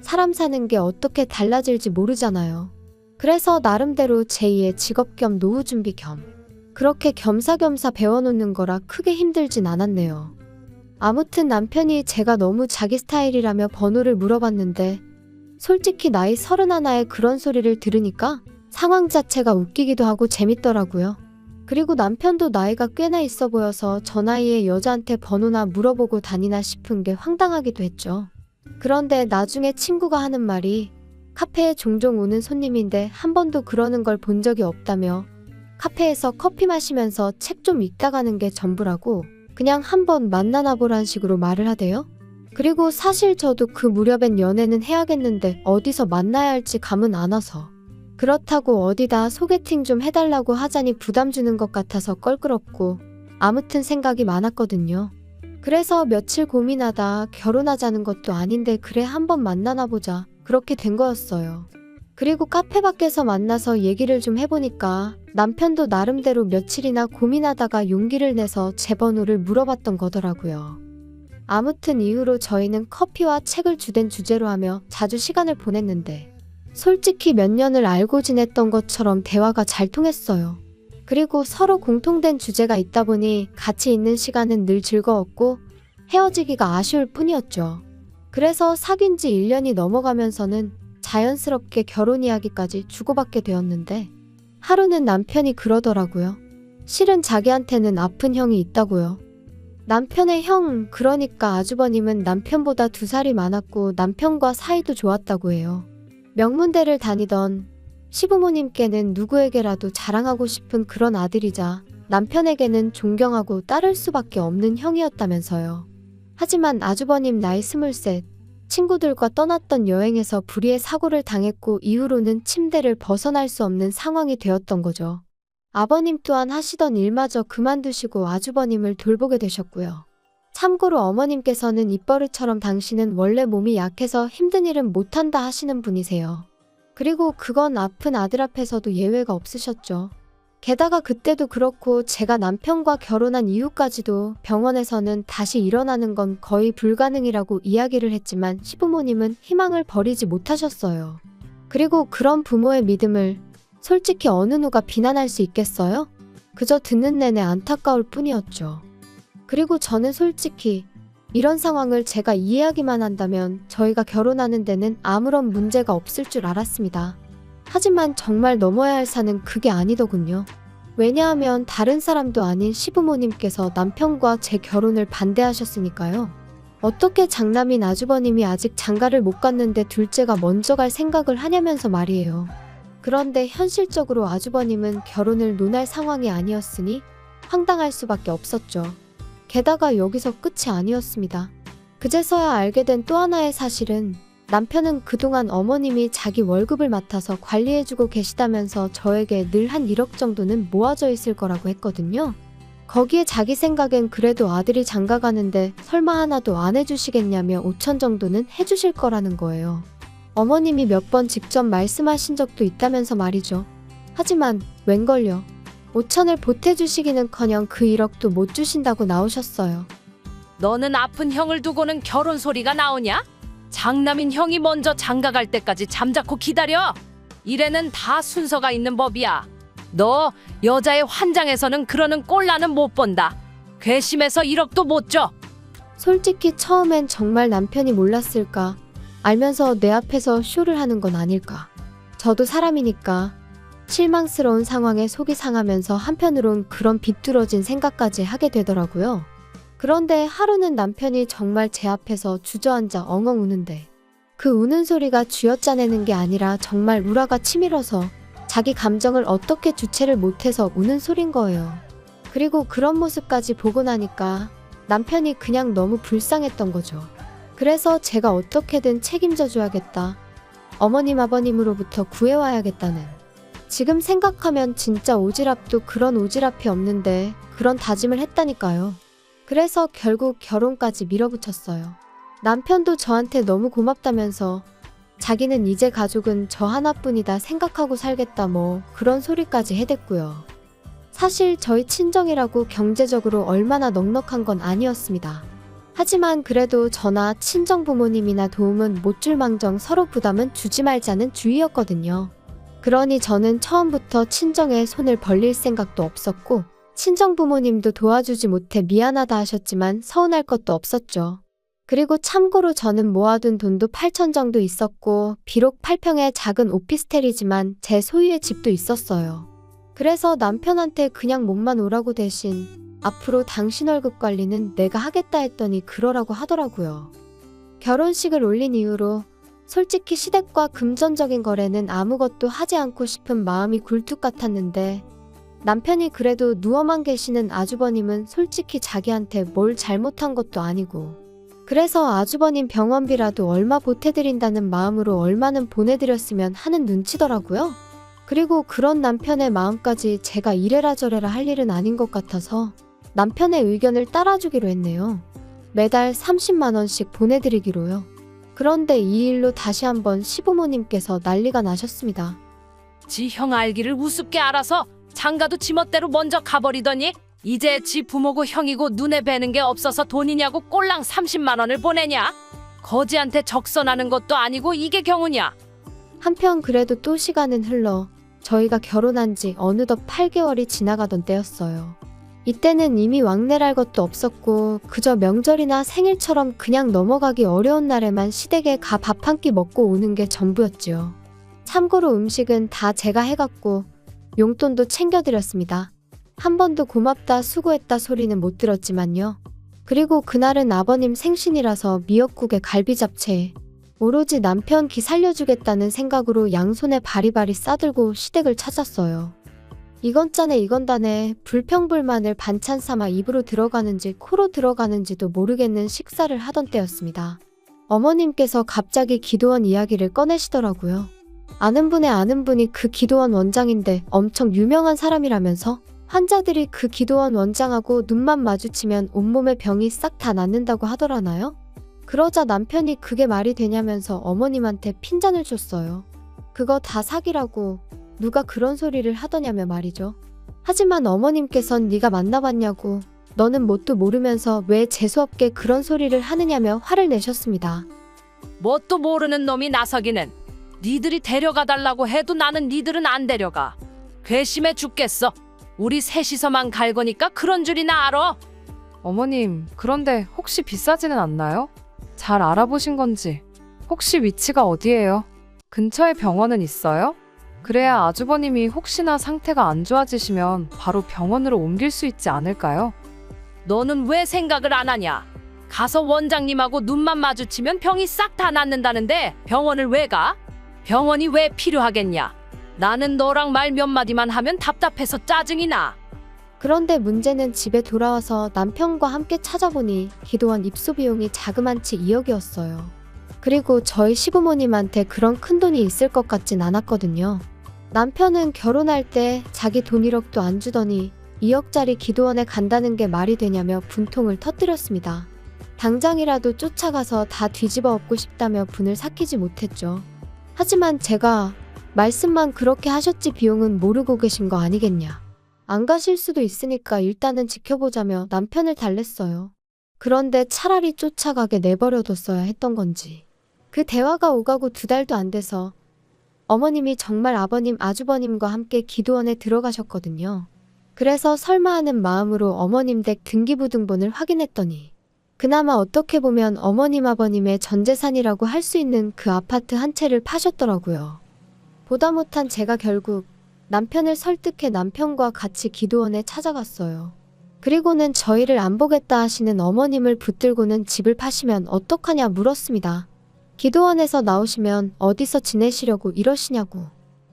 사람 사는 게 어떻게 달라질지 모르잖아요. 그래서 나름대로 제2의 직업 겸 노후 준비 겸 그렇게 겸사겸사 배워놓는 거라 크게 힘들진 않았네요. 아무튼 남편이 제가 너무 자기 스타일이라며 번호를 물어봤는데 솔직히 나이 31에 그런 소리를 들으니까 상황 자체가 웃기기도 하고 재밌더라고요. 그리고 남편도 나이가 꽤나 있어 보여서 저 나이에 여자한테 번호나 물어보고 다니나 싶은 게 황당하기도 했죠. 그런데 나중에 친구가 하는 말이 카페에 종종 오는 손님인데 한 번도 그러는 걸 본 적이 없다며 카페에서 커피 마시면서 책 좀 읽다 가는 게 전부라고 그냥 한번 만나나 보란 식으로 말을 하대요. 그리고 사실 저도 그 무렵엔 연애는 해야겠는데 어디서 만나야 할지 감은 안 와서 그렇다고 어디다 소개팅 좀 해달라고 하자니 부담 주는 것 같아서 껄끄럽고 아무튼 생각이 많았거든요. 그래서 며칠 고민하다 결혼하자는 것도 아닌데 그래 한번 만나나 보자 그렇게 된 거였어요. 그리고 카페 밖에서 만나서 얘기를 좀 해보니까 남편도 나름대로 며칠이나 고민하다가 용기를 내서 제 번호를 물어봤던 거더라고요. 아무튼 이후로 저희는 커피와 책을 주된 주제로 하며 자주 시간을 보냈는데 솔직히 몇 년을 알고 지냈던 것처럼 대화가 잘 통했어요. 그리고 서로 공통된 주제가 있다 보니 같이 있는 시간은 늘 즐거웠고 헤어지기가 아쉬울 뿐이었죠. 그래서 사귄 지 1년이 넘어가면서는 자연스럽게 결혼 이야기까지 주고받게 되었는데 하루는 남편이 그러더라고요. 실은 자기한테는 아픈 형이 있다고요. 남편의 형, 그러니까 아주버님은 남편보다 2살이 많았고 남편과 사이도 좋았다고 해요. 명문대를 다니던 시부모님께는 누구에게라도 자랑하고 싶은 그런 아들이자 남편에게는 존경하고 따를 수밖에 없는 형이었다면서요. 하지만 아주버님 나이 23, 친구들과 떠났던 여행에서 불의의 사고를 당했고 이후로는 침대를 벗어날 수 없는 상황이 되었던 거죠. 아버님 또한 하시던 일마저 그만두시고 아주버님을 돌보게 되셨고요. 참고로 어머님께서는 입버릇처럼 당신은 원래 몸이 약해서 힘든 일은 못한다 하시는 분이세요. 그리고 그건 아픈 아들 앞에서도 예외가 없으셨죠. 게다가 그때도 그렇고 제가 남편과 결혼한 이후까지도 병원에서는 다시 일어나는 건 거의 불가능이라고 이야기를 했지만 시부모님은 희망을 버리지 못하셨어요. 그리고 그런 부모의 믿음을 솔직히 어느 누가 비난할 수 있겠어요? 그저 듣는 내내 안타까울 뿐이었죠. 그리고 저는 솔직히 이런 상황을 제가 이해하기만 한다면 저희가 결혼하는 데는 아무런 문제가 없을 줄 알았습니다. 하지만 정말 넘어야 할 산은 그게 아니더군요. 왜냐하면 다른 사람도 아닌 시부모님께서 남편과 제 결혼을 반대하셨으니까요. 어떻게 장남인 아주버님이 아직 장가를 못 갔는데 둘째가 먼저 갈 생각을 하냐면서 말이에요. 그런데 현실적으로 아주버님은 결혼을 논할 상황이 아니었으니 황당할 수밖에 없었죠. 게다가 여기서 끝이 아니었습니다. 그제서야 알게 된 또 하나의 사실은 남편은 그동안 어머님이 자기 월급을 맡아서 관리해주고 계시다면서 저에게 늘 한 1억 정도는 모아져 있을 거라고 했거든요. 거기에 자기 생각엔 그래도 아들이 장가 가는데 설마 하나도 안 해주시겠냐며 5천 정도는 해주실 거라는 거예요. 어머님이 몇 번 직접 말씀하신 적도 있다면서 말이죠. 하지만 웬걸요. 5천을 보태주시기는커녕 그 1억도 못 주신다고 나오셨어요. 너는 아픈 형을 두고는 결혼 소리가 나오냐? 장남인 형이 먼저 장가 갈 때까지 잠자코 기다려. 이래는 다 순서가 있는 법이야. 너 여자의 환장에서는 그러는 꼴나는 못 본다. 괘씸해서 1억도 못 줘. 솔직히 처음엔 정말 남편이 몰랐을까? 알면서 내 앞에서 쇼를 하는 건 아닐까? 저도 사람이니까 실망스러운 상황에 속이 상하면서 한편으론 그런 비뚤어진 생각까지 하게 되더라고요. 그런데 하루는 남편이 정말 제 앞에서 주저앉아 엉엉 우는데 그 우는 소리가 쥐어짜내는 게 아니라 정말 우라가 치밀어서 자기 감정을 어떻게 주체를 못해서 우는 소린 거예요. 그리고 그런 모습까지 보고 나니까 남편이 그냥 너무 불쌍했던 거죠. 그래서 제가 어떻게든 책임져 줘야겠다. 어머님 아버님으로부터 구해와야겠다는. 지금 생각하면 진짜 오지랖도 그런 오지랖이 없는데 그런 다짐을 했다니까요. 그래서 결국 결혼까지 밀어붙였어요. 남편도 저한테 너무 고맙다면서 자기는 이제 가족은 저 하나뿐이다 생각하고 살겠다 뭐 그런 소리까지 해댔고요. 사실 저희 친정이라고 경제적으로 얼마나 넉넉한 건 아니었습니다. 하지만 그래도 저나 친정 부모님이나 도움은 못 줄 망정 서로 부담은 주지 말자는 주의였거든요. 그러니 저는 처음부터 친정에 손을 벌릴 생각도 없었고 친정 부모님도 도와주지 못해 미안하다 하셨지만 서운할 것도 없었죠. 그리고 참고로 저는 모아둔 돈도 8천 정도 있었고 비록 8평의 작은 오피스텔이지만 제 소유의 집도 있었어요. 그래서 남편한테 그냥 몸만 오라고 대신 앞으로 당신 월급 관리는 내가 하겠다 했더니 그러라고 하더라고요. 결혼식을 올린 이후로 솔직히 시댁과 금전적인 거래는 아무것도 하지 않고 싶은 마음이 굴뚝 같았는데 남편이 그래도 누워만 계시는 아주버님은 솔직히 자기한테 뭘 잘못한 것도 아니고 그래서 아주버님 병원비라도 얼마 보태드린다는 마음으로 얼마는 보내드렸으면 하는 눈치더라고요. 그리고 그런 남편의 마음까지 제가 이래라 저래라 할 일은 아닌 것 같아서 남편의 의견을 따라주기로 했네요. 매달 30만 원씩 보내드리기로요. 그런데 이 일로 다시 한번 시부모님께서 난리가 나셨습니다. 지 형 알기를 우습게 알아서 장가도 지멋대로 먼저 가버리더니 이제 지 부모고 형이고 눈에 뵈는 게 없어서 돈이냐고 꼴랑 30만 원을 보내냐? 거지한테 적선하는 것도 아니고 이게 경우냐? 한편 그래도 또 시간은 흘러 저희가 결혼한 지 어느덧 8개월이 지나가던 때였어요. 이때는 이미 왕래랄 것도 없었고 그저 명절이나 생일처럼 그냥 넘어가기 어려운 날에만 시댁에 가 밥 한 끼 먹고 오는 게 전부였지요. 참고로 음식은 다 제가 해갔고 용돈도 챙겨드렸습니다. 한 번도 고맙다 수고했다 소리는 못 들었지만요. 그리고 그날은 아버님 생신이라서 미역국에 갈비 잡채에 오로지 남편 기 살려주겠다는 생각으로 양손에 바리바리 싸들고 시댁을 찾았어요. 이건 짜네 이건 다네 불평불만을 반찬 삼아 입으로 들어가는지 코로 들어가는지도 모르겠는 식사를 하던 때였습니다. 어머님께서 갑자기 기도원 이야기를 꺼내시더라고요. 아는 분이 그 기도원 원장인데 엄청 유명한 사람이라면서 환자들이 그 기도원 원장하고 눈만 마주치면 온몸의 병이 싹 다 낫는다고 하더라나요? 그러자 남편이 그게 말이 되냐면서 어머님한테 핀잔을 줬어요. 그거 다 사기라고 누가 그런 소리를 하더냐며 말이죠. 하지만 어머님께선 네가 만나봤냐고 너는 뭣도 모르면서 왜 재수없게 그런 소리를 하느냐며 화를 내셨습니다. 뭣도 모르는 놈이 나서기는 니들이 데려가 달라고 해도 나는 니들은 안 데려가. 괘씸해 죽겠어. 우리 셋이서만 갈 거니까 그런 줄이나 알아. 어머님, 그런데 혹시 비싸지는 않나요? 잘 알아보신 건지. 혹시 위치가 어디예요? 근처에 병원은 있어요? 그래야 아주버님이 혹시나 상태가 안 좋아지시면 바로 병원으로 옮길 수 있지 않을까요? 너는 왜 생각을 안 하냐? 가서 원장님하고 눈만 마주치면 병이 싹 다 낫는다는데 병원을 왜 가? 병원이 왜 필요하겠냐? 나는 너랑 말 몇 마디만 하면 답답해서 짜증이 나. 그런데 문제는 집에 돌아와서 남편과 함께 찾아보니 기도원 입소 비용이 자그만치 2억이었어요. 그리고 저희 시부모님한테 그런 큰 돈이 있을 것 같진 않았거든요. 남편은 결혼할 때 자기 돈 1억도 안 주더니 2억짜리 기도원에 간다는 게 말이 되냐며 분통을 터뜨렸습니다. 당장이라도 쫓아가서 다 뒤집어 엎고 싶다며 분을 삭히지 못했죠. 하지만 제가 말씀만 그렇게 하셨지 비용은 모르고 계신 거 아니겠냐. 안 가실 수도 있으니까 일단은 지켜보자며 남편을 달랬어요. 그런데 차라리 쫓아가게 내버려뒀어야 했던 건지. 그 대화가 오가고 2달도 안 돼서 어머님이 정말 아버님 아주버님과 함께 기도원에 들어가셨거든요. 그래서 설마 하는 마음으로 어머님 댁 등기부등본을 확인했더니 그나마 어떻게 보면 어머님 아버님의 전재산이라고 할 수 있는 그 아파트 한 채를 파셨더라고요. 보다 못한 제가 결국 남편을 설득해 남편과 같이 기도원에 찾아갔어요. 그리고는 저희를 안 보겠다 하시는 어머님을 붙들고는 집을 파시면 어떡하냐 물었습니다. 기도원에서 나오시면 어디서 지내시려고 이러시냐고.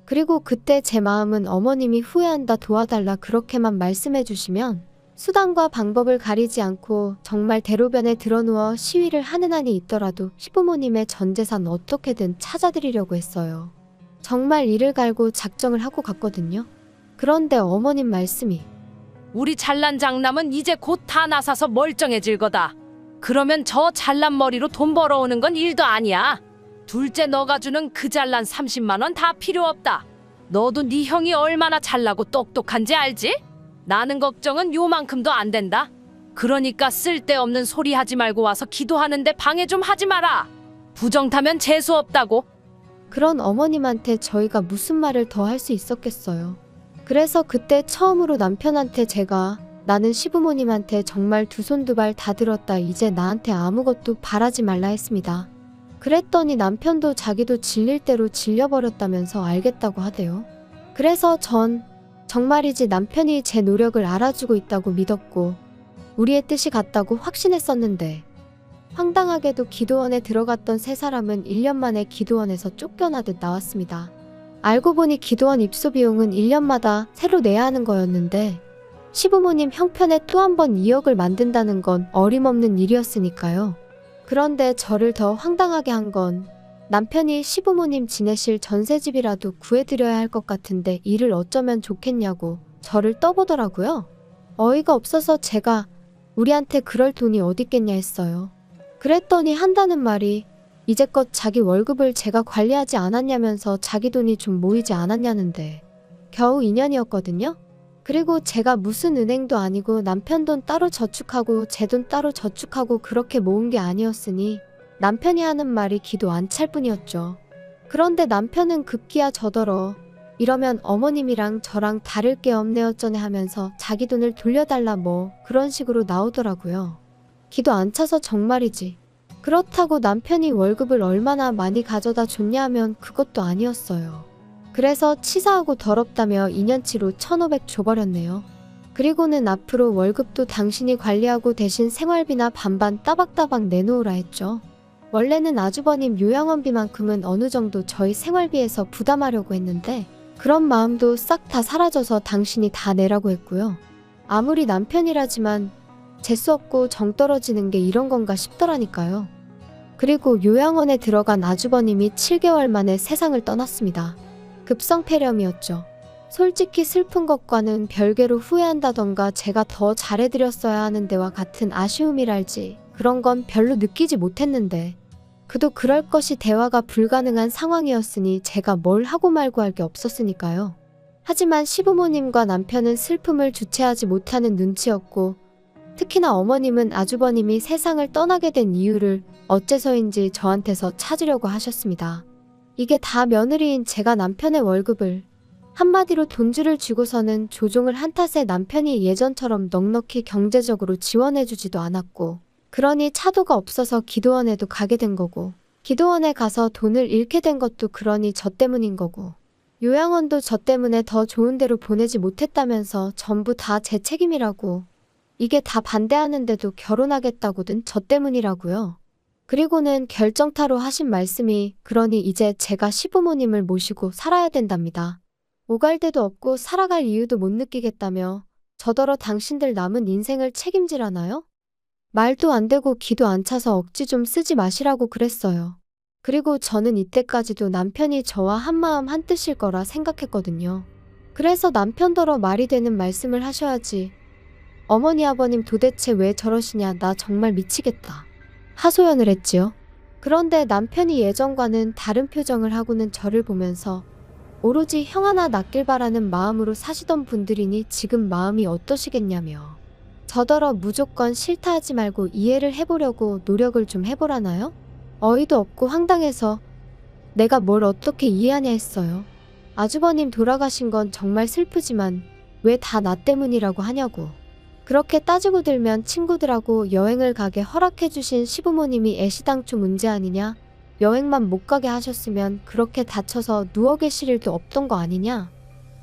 그리고 그때 제 마음은 어머님이 후회한다 도와달라 그렇게만 말씀해 주시면 수단과 방법을 가리지 않고 정말 대로변에 드러누워 시위를 하는 한이 있더라도 시부모님의 전 재산 어떻게든 찾아드리려고 했어요. 정말 이를 갈고 작정을 하고 갔거든요. 그런데 어머님 말씀이 우리 잘난 장남은 이제 곧 다 나사서 멀쩡해질 거다. 그러면 저 잘난 머리로 돈 벌어오는 건 일도 아니야. 둘째 너가 주는 그 잘난 30만 원 다 필요 없다. 너도 네 형이 얼마나 잘나고 똑똑한지 알지? 나는 걱정은 요만큼도 안 된다. 그러니까 쓸데없는 소리 하지 말고 와서 기도하는데 방해 좀 하지 마라. 부정 타면 재수 없다고. 그런 어머님한테 저희가 무슨 말을 더 할 수 있었겠어요. 그래서 그때 처음으로 남편한테 제가 나는 시부모님한테 정말 두 손 두 발 다 들었다. 이제 나한테 아무것도 바라지 말라 했습니다. 그랬더니 남편도 자기도 질릴 대로 질려버렸다면서 알겠다고 하대요. 그래서 전 정말이지 남편이 제 노력을 알아주고 있다고 믿었고 우리의 뜻이 같다고 확신했었는데 황당하게도 기도원에 들어갔던 세 사람은 1년 만에 기도원에서 쫓겨나듯 나왔습니다. 알고 보니 기도원 입소 비용은 1년마다 새로 내야 하는 거였는데 시부모님 형편에 또 한 번 2억을 만든다는 건 어림없는 일이었으니까요. 그런데 저를 더 황당하게 한 건 남편이 시부모님 지내실 전셋집이라도 구해드려야 할 것 같은데 이를 어쩌면 좋겠냐고 저를 떠보더라고요. 어이가 없어서 제가 우리한테 그럴 돈이 어딨겠냐 했어요. 그랬더니 한다는 말이 이제껏 자기 월급을 제가 관리하지 않았냐면서 자기 돈이 좀 모이지 않았냐는데 겨우 2년이었거든요. 그리고 제가 무슨 은행도 아니고 남편 돈 따로 저축하고 제 돈 따로 저축하고 그렇게 모은 게 아니었으니 남편이 하는 말이 기도 안 찰 뿐이었죠. 그런데 남편은 급기야 저더러 이러면 어머님이랑 저랑 다를 게 없네 어쩌네 하면서 자기 돈을 돌려달라 뭐 그런 식으로 나오더라고요. 기도 안 차서 정말이지. 그렇다고 남편이 월급을 얼마나 많이 가져다 줬냐 하면 그것도 아니었어요. 그래서 치사하고 더럽다며 2년치로 1,500 줘버렸네요. 그리고는 앞으로 월급도 당신이 관리하고 대신 생활비나 반반 따박따박 내놓으라 했죠. 원래는 아주버님 요양원비만큼은 어느 정도 저희 생활비에서 부담하려고 했는데 그런 마음도 싹 다 사라져서 당신이 다 내라고 했고요. 아무리 남편이라지만 재수없고 정 떨어지는 게 이런 건가 싶더라니까요. 그리고 요양원에 들어간 아주버님이 7개월 만에 세상을 떠났습니다. 급성폐렴이었죠. 솔직히 슬픈 것과는 별개로 후회한다던가 제가 더 잘해드렸어야 하는 데와 같은 아쉬움이랄지 그런 건 별로 느끼지 못했는데 그도 그럴 것이 대화가 불가능한 상황이었으니 제가 뭘 하고 말고 할 게 없었으니까요. 하지만 시부모님과 남편은 슬픔을 주체하지 못하는 눈치였고 특히나 어머님은 아주버님이 세상을 떠나게 된 이유를 어째서인지 저한테서 찾으려고 하셨습니다. 이게 다 며느리인 제가 남편의 월급을 한마디로 돈줄을 쥐고서는 조종을 한 탓에 남편이 예전처럼 넉넉히 경제적으로 지원해주지도 않았고 그러니 차도가 없어서 기도원에도 가게 된 거고 기도원에 가서 돈을 잃게 된 것도 그러니 저 때문인 거고 요양원도 저 때문에 더 좋은 데로 보내지 못했다면서 전부 다 제 책임이라고 이게 다 반대하는데도 결혼하겠다고든 저 때문이라고요. 그리고는 결정타로 하신 말씀이 그러니 이제 제가 시부모님을 모시고 살아야 된답니다. 오갈 데도 없고 살아갈 이유도 못 느끼겠다며 저더러 당신들 남은 인생을 책임지라나요? 말도 안 되고 기도 안 차서 억지 좀 쓰지 마시라고 그랬어요. 그리고 저는 이때까지도 남편이 저와 한마음 한뜻일 거라 생각했거든요. 그래서 남편더러 말이 되는 말씀을 하셔야지. 어머니 아버님 도대체 왜 저러시냐 나 정말 미치겠다. 하소연을 했지요. 그런데 남편이 예전과는 다른 표정을 하고는 저를 보면서 오로지 형 하나 낳길 바라는 마음으로 사시던 분들이니 지금 마음이 어떠시겠냐며 저더러 무조건 싫다 하지 말고 이해를 해보려고 노력을 좀 해보라나요? 어이도 없고 황당해서 내가 뭘 어떻게 이해하냐 했어요. 아주버님 돌아가신 건 정말 슬프지만 왜 다 나 때문이라고 하냐고. 그렇게 따지고 들면 친구들하고 여행을 가게 허락해주신 시부모님이 애시당초 문제 아니냐? 여행만 못 가게 하셨으면 그렇게 다쳐서 누워 계실 일도 없던 거 아니냐?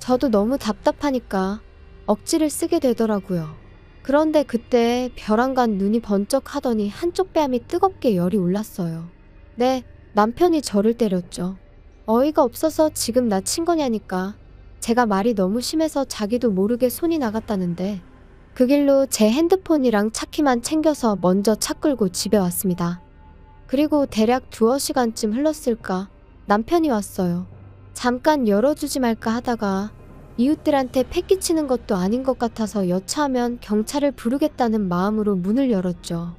저도 너무 답답하니까 억지를 쓰게 되더라고요. 그런데 그때 벼랑간 눈이 번쩍 하더니 한쪽 뺨이 뜨겁게 열이 올랐어요. 네, 남편이 저를 때렸죠. 어이가 없어서 지금 나 친 거냐니까. 제가 말이 너무 심해서 자기도 모르게 손이 나갔다는데 그 길로 제 핸드폰이랑 차키만 챙겨서 먼저 차 끌고 집에 왔습니다. 그리고 대략 2시간쯤 흘렀을까 남편이 왔어요. 잠깐 열어주지 말까 하다가 이웃들한테 패기치는 것도 아닌 것 같아서 여차하면 경찰을 부르겠다는 마음으로 문을 열었죠.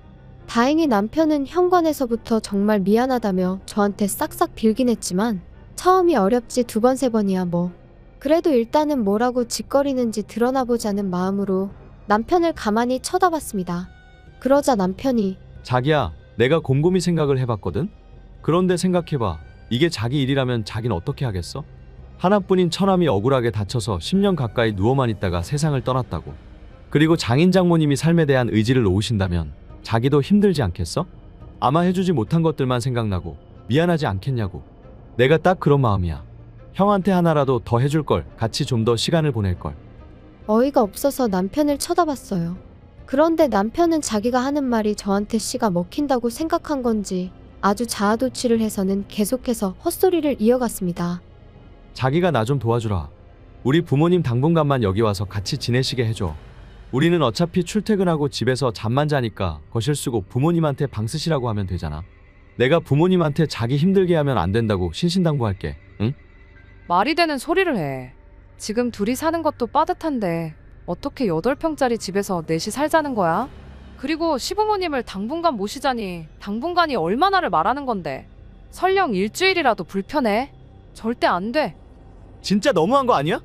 다행히 남편은 현관에서부터 정말 미안하다며 저한테 싹싹 빌긴 했지만 처음이 어렵지 2번, 3번이야 뭐. 그래도 일단은 뭐라고 짓거리는지 드러나보자는 마음으로 남편을 가만히 쳐다봤습니다. 그러자 남편이 자기야, 내가 곰곰이 생각을 해봤거든? 그런데 생각해봐. 이게 자기 일이라면 자긴 어떻게 하겠어? 하나뿐인 처남이 억울하게 다쳐서 10년 가까이 누워만 있다가 세상을 떠났다고. 그리고 장인 장모님이 삶에 대한 의지를 놓으신다면 자기도 힘들지 않겠어? 아마 해주지 못한 것들만 생각나고 미안하지 않겠냐고. 내가 딱 그런 마음이야. 형한테 하나라도 더 해줄 걸, 같이 좀 더 시간을 보낼 걸. 어이가 없어서 남편을 쳐다봤어요. 그런데 남편은 자기가 하는 말이 저한테 씨가 먹힌다고 생각한 건지 아주 자아도취를 해서는 계속해서 헛소리를 이어갔습니다. 자기가 나 좀 도와주라. 우리 부모님 당분간만 여기 와서 같이 지내시게 해줘. 우리는 어차피 출퇴근하고 집에서 잠만 자니까 거실 쓰고 부모님한테 방 쓰시라고 하면 되잖아. 내가 부모님한테 자기 힘들게 하면 안 된다고 신신당부할게. 응? 말이 되는 소리를 해. 지금 둘이 사는 것도 빠듯한데 어떻게 8평짜리 집에서 넷이 살자는 거야? 그리고 시부모님을 당분간 모시자니 당분간이 얼마나를 말하는 건데. 설령 일주일이라도 불편해? 절대 안 돼. 진짜 너무한 거 아니야?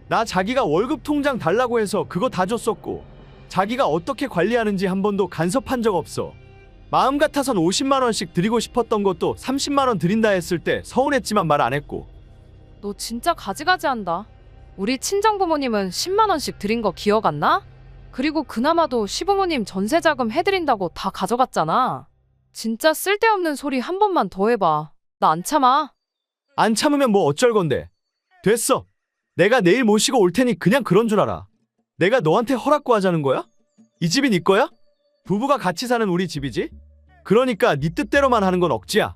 나 자기가 월급 통장 달라고 해서 그거 다 줬었고 자기가 어떻게 관리하는지 한 번도 간섭한 적 없어. 마음 같아선 50만 원씩 드리고 싶었던 것도 30만 원 드린다 했을 때 서운했지만 말 안 했고. 너 진짜 가지가지 한다. 우리 친정부모님은 10만 원씩 드린 거 기억 안 나? 그리고 그나마도 시부모님 전세자금 해드린다고 다 가져갔잖아. 진짜 쓸데없는 소리 한 번만 더 해봐. 나 안 참아. 안 참으면 뭐 어쩔 건데. 됐어. 내가 내일 모시고 올 테니 그냥 그런 줄 알아. 내가 너한테 허락 구하자는 거야? 이 집이 네 거야? 부부가 같이 사는 우리 집이지? 그러니까 네 뜻대로만 하는 건 억지야.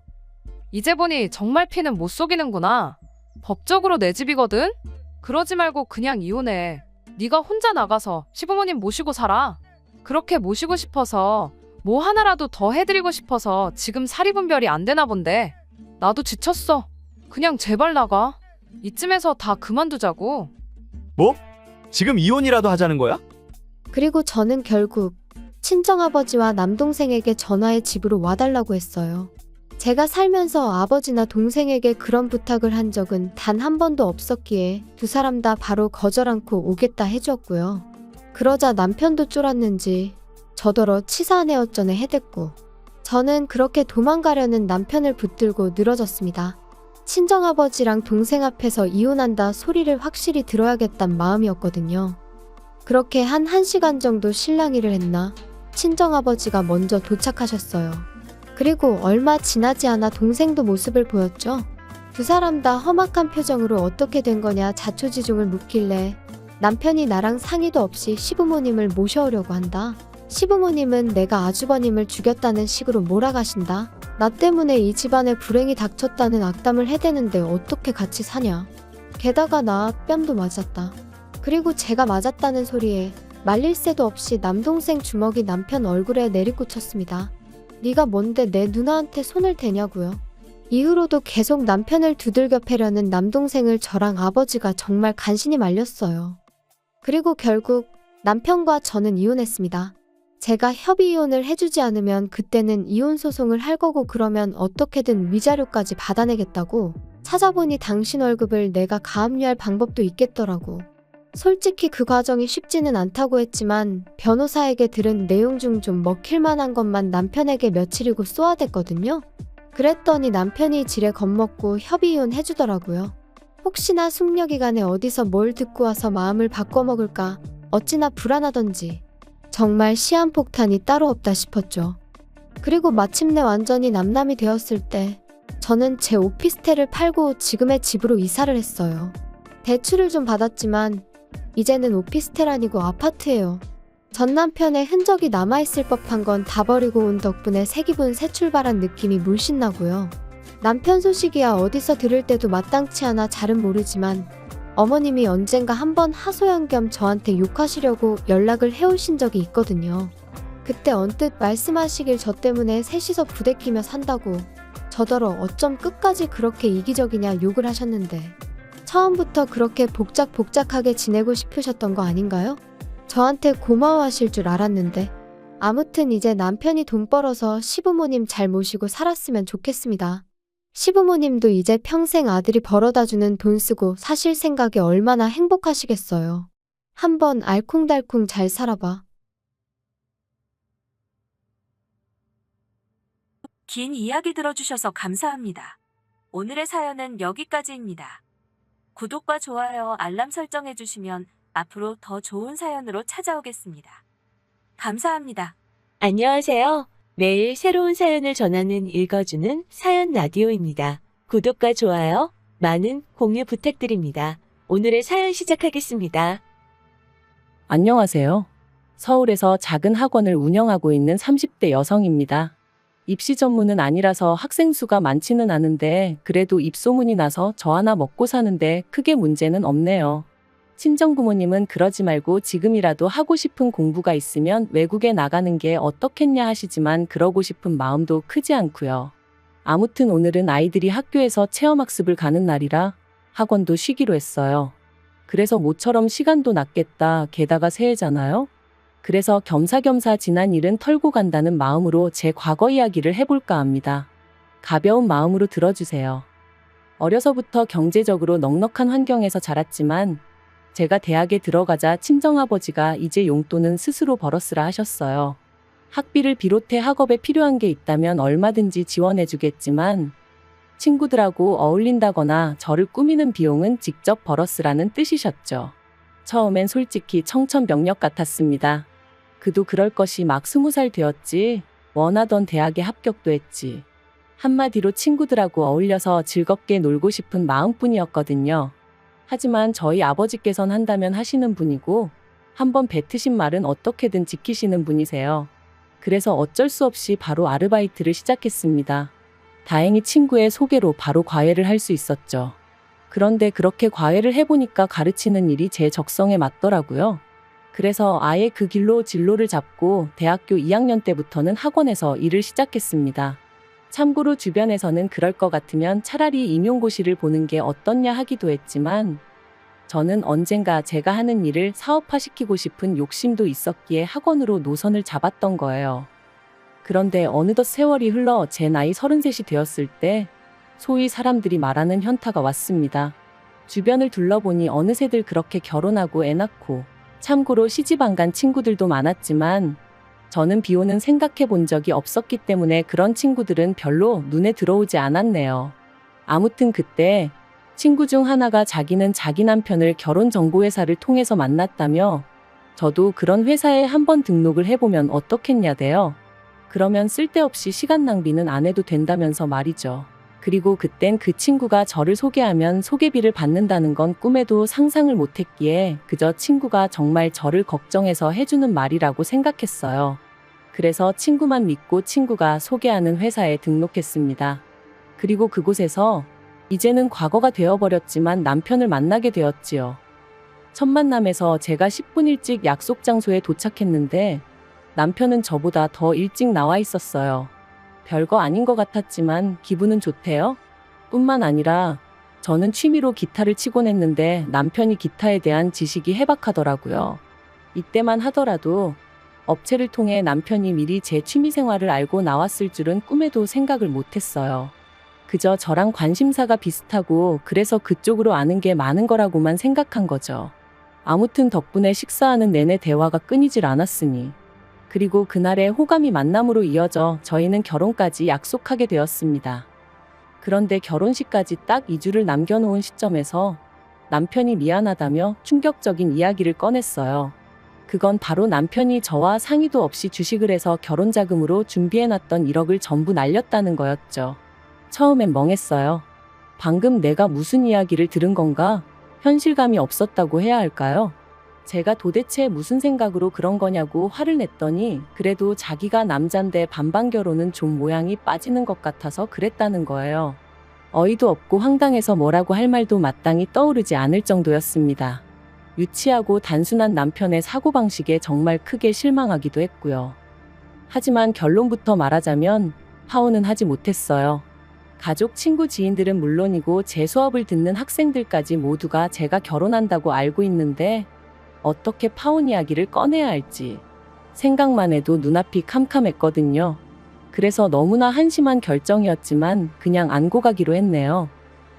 이제 보니 정말 피는 못 속이는구나. 법적으로 내 집이거든? 그러지 말고 그냥 이혼해. 네가 혼자 나가서 시부모님 모시고 살아. 그렇게 모시고 싶어서 뭐 하나라도 더 해드리고 싶어서 지금 사리분별이 안 되나 본데. 나도 지쳤어. 그냥 제발 나가. 이쯤에서 다 그만두자고. 뭐? 지금 이혼이라도 하자는 거야? 그리고 저는 결국 친정아버지와 남동생에게 전화해 집으로 와달라고 했어요. 제가 살면서 아버지나 동생에게 그런 부탁을 한 적은 단 한 번도 없었기에 두 사람 다 바로 거절 않고 오겠다 해주었고요. 그러자 남편도 쫄았는지 저더러 치사한 애 어쩌네 해댔고 저는 그렇게 도망가려는 남편을 붙들고 늘어졌습니다. 친정아버지랑 동생 앞에서 이혼한다 소리를 확실히 들어야겠단 마음이었거든요. 그렇게 한 1시간 정도 실랑이를 했나 친정아버지가 먼저 도착하셨어요. 그리고 얼마 지나지 않아 동생도 모습을 보였죠. 두 사람 다 험악한 표정으로 어떻게 된 거냐 자초지종을 묻길래 남편이 나랑 상의도 없이 시부모님을 모셔오려고 한다. 시부모님은 내가 아주버님을 죽였다는 식으로 몰아가신다. 나 때문에 이 집안에 불행이 닥쳤다는 악담을 해대는데 어떻게 같이 사냐. 게다가 나 뺨도 맞았다. 그리고 제가 맞았다는 소리에 말릴 새도 없이 남동생 주먹이 남편 얼굴에 내리꽂혔습니다. 네가 뭔데 내 누나한테 손을 대냐고요. 이후로도 계속 남편을 두들겨 패려는 남동생을 저랑 아버지가 정말 간신히 말렸어요. 그리고 결국 남편과 저는 이혼했습니다. 제가 협의 이혼을 해주지 않으면 그때는 이혼 소송을 할 거고 그러면 어떻게든 위자료까지 받아내겠다고. 찾아보니 당신 월급을 내가 가압류할 방법도 있겠더라고. 솔직히 그 과정이 쉽지는 않다고 했지만 변호사에게 들은 내용 중 좀 먹힐 만한 것만 남편에게 며칠이고 쏘아댔거든요. 그랬더니 남편이 지레 겁먹고 협의 이혼 해주더라고요. 혹시나 숙려기간에 어디서 뭘 듣고 와서 마음을 바꿔먹을까 어찌나 불안하던지 정말 시한폭탄이 따로 없다 싶었죠. 그리고 마침내 완전히 남남이 되었을 때 저는 제 오피스텔을 팔고 지금의 집으로 이사를 했어요. 대출을 좀 받았지만 이제는 오피스텔 아니고 아파트예요. 전 남편의 흔적이 남아있을 법한 건 다 버리고 온 덕분에 새 기분 새 출발한 느낌이 물씬 나고요. 남편 소식이야 어디서 들을 때도 마땅치 않아 잘은 모르지만 어머님이 언젠가 한번 하소연 겸 저한테 욕하시려고 연락을 해오신 적이 있거든요. 그때 언뜻 말씀하시길 저 때문에 셋이서 부대끼며 산다고 저더러 어쩜 끝까지 그렇게 이기적이냐 욕을 하셨는데 처음부터 그렇게 복작복작하게 지내고 싶으셨던 거 아닌가요? 저한테 고마워하실 줄 알았는데 아무튼 이제 남편이 돈 벌어서 시부모님 잘 모시고 살았으면 좋겠습니다. 시부모님도 이제 평생 아들이 벌어다주는 돈 쓰고 사실 생각에 얼마나 행복하시겠어요. 한번 알콩달콩 잘 살아봐. 긴 이야기 들어주셔서 감사합니다. 오늘의 사연은 여기까지입니다. 구독과 좋아요, 알람 설정해주시면 앞으로 더 좋은 사연으로 찾아오겠습니다. 감사합니다. 안녕하세요. 매일 새로운 사연을 전하는 읽어주는 사연 라디오입니다. 구독과 좋아요, 많은 공유 부탁드립니다. 오늘의 사연 시작하겠습니다. 안녕하세요. 서울에서 작은 학원을 운영하고 있는 30대 여성입니다. 입시 전문은 아니라서 학생 수가 많지는 않은데 그래도 입소문이 나서 저 하나 먹고 사는데 크게 문제는 없네요. 친정 부모님은 그러지 말고 지금이라도 하고 싶은 공부가 있으면 외국에 나가는 게 어떻겠냐 하시지만 그러고 싶은 마음도 크지 않고요. 아무튼 오늘은 아이들이 학교에서 체험학습을 가는 날이라 학원도 쉬기로 했어요. 그래서 모처럼 시간도 났겠다. 게다가 새해잖아요. 그래서 겸사겸사 지난 일은 털고 간다는 마음으로 제 과거 이야기를 해볼까 합니다. 가벼운 마음으로 들어주세요. 어려서부터 경제적으로 넉넉한 환경에서 자랐지만 제가 대학에 들어가자 친정아버지가 이제 용돈은 스스로 벌었으라 하셨어요. 학비를 비롯해 학업에 필요한 게 있다면 얼마든지 지원해주겠지만 친구들하고 어울린다거나 저를 꾸미는 비용은 직접 벌었으라는 뜻이셨죠. 처음엔 솔직히 청천벽력 같았습니다. 그도 그럴 것이 막 20살 되었지. 원하던 대학에 합격도 했지. 한마디로 친구들하고 어울려서 즐겁게 놀고 싶은 마음뿐이었거든요. 하지만 저희 아버지께선 한다면 하시는 분이고 한번 뱉으신 말은 어떻게든 지키시는 분이세요. 그래서 어쩔 수 없이 바로 아르바이트를 시작했습니다. 다행히 친구의 소개로 바로 과외를 할 수 있었죠. 그런데 그렇게 과외를 해보니까 가르치는 일이 제 적성에 맞더라고요. 그래서 아예 그 길로 진로를 잡고 대학교 2학년 때부터는 학원에서 일을 시작했습니다. 참고로 주변에서는 그럴 것 같으면 차라리 임용고시를 보는 게 어떻냐 하기도 했지만 저는 언젠가 제가 하는 일을 사업화시키고 싶은 욕심도 있었기에 학원으로 노선을 잡았던 거예요. 그런데 어느덧 세월이 흘러 제 나이 33이 되었을 때 소위 사람들이 말하는 현타가 왔습니다. 주변을 둘러보니 어느새들 그렇게 결혼하고 애 낳고 참고로 시집 안 간 친구들도 많았지만 저는 비호는 생각해 본 적이 없었기 때문에 그런 친구들은 별로 눈에 들어오지 않았네요. 아무튼 그때 친구 중 하나가 자기는 자기 남편을 결혼정보회사를 통해서 만났다며 저도 그런 회사에 한번 등록을 해보면 어떻겠냐대요. 그러면 쓸데없이 시간 낭비는 안 해도 된다면서 말이죠. 그리고 그땐 그 친구가 저를 소개하면 소개비를 받는다는 건 꿈에도 상상을 못했기에 그저 친구가 정말 저를 걱정해서 해주는 말이라고 생각했어요. 그래서 친구만 믿고 친구가 소개하는 회사에 등록했습니다. 그리고 그곳에서 이제는 과거가 되어버렸지만 남편을 만나게 되었지요. 첫 만남에서 제가 10분 일찍 약속 장소에 도착했는데 남편은 저보다 더 일찍 나와 있었어요. 별거 아닌 것 같았지만 기분은 좋대요. 뿐만 아니라 저는 취미로 기타를 치곤 했는데 남편이 기타에 대한 지식이 해박하더라고요. 이때만 하더라도 업체를 통해 남편이 미리 제 취미 생활을 알고 나왔을 줄은 꿈에도 생각을 못했어요. 그저 저랑 관심사가 비슷하고 그래서 그쪽으로 아는 게 많은 거라고만 생각한 거죠. 아무튼 덕분에 식사하는 내내 대화가 끊이질 않았으니. 그리고 그날의 호감이 만남으로 이어져 저희는 결혼까지 약속하게 되었습니다. 그런데 결혼식까지 딱 2주를 남겨놓은 시점에서 남편이 미안하다며 충격적인 이야기를 꺼냈어요. 그건 바로 남편이 저와 상의도 없이 주식을 해서 결혼자금으로 준비해놨던 1억을 전부 날렸다는 거였죠. 처음엔 멍했어요. 방금 내가 무슨 이야기를 들은 건가? 현실감이 없었다고 해야 할까요? 제가 도대체 무슨 생각으로 그런 거냐고 화를 냈더니 그래도 자기가 남잔데 반반 결혼은 좀 모양이 빠지는 것 같아서 그랬다는 거예요. 어이도 없고 황당해서 뭐라고 할 말도 마땅히 떠오르지 않을 정도였습니다. 유치하고 단순한 남편의 사고방식에 정말 크게 실망하기도 했고요. 하지만 결론부터 말하자면 파혼은 하지 못했어요. 가족, 친구, 지인들은 물론이고 제 수업을 듣는 학생들까지 모두가 제가 결혼한다고 알고 있는데 어떻게 파혼 이야기를 꺼내야 할지 생각만 해도 눈앞이 캄캄했거든요. 그래서 너무나 한심한 결정이었지만 그냥 안고 가기로 했네요.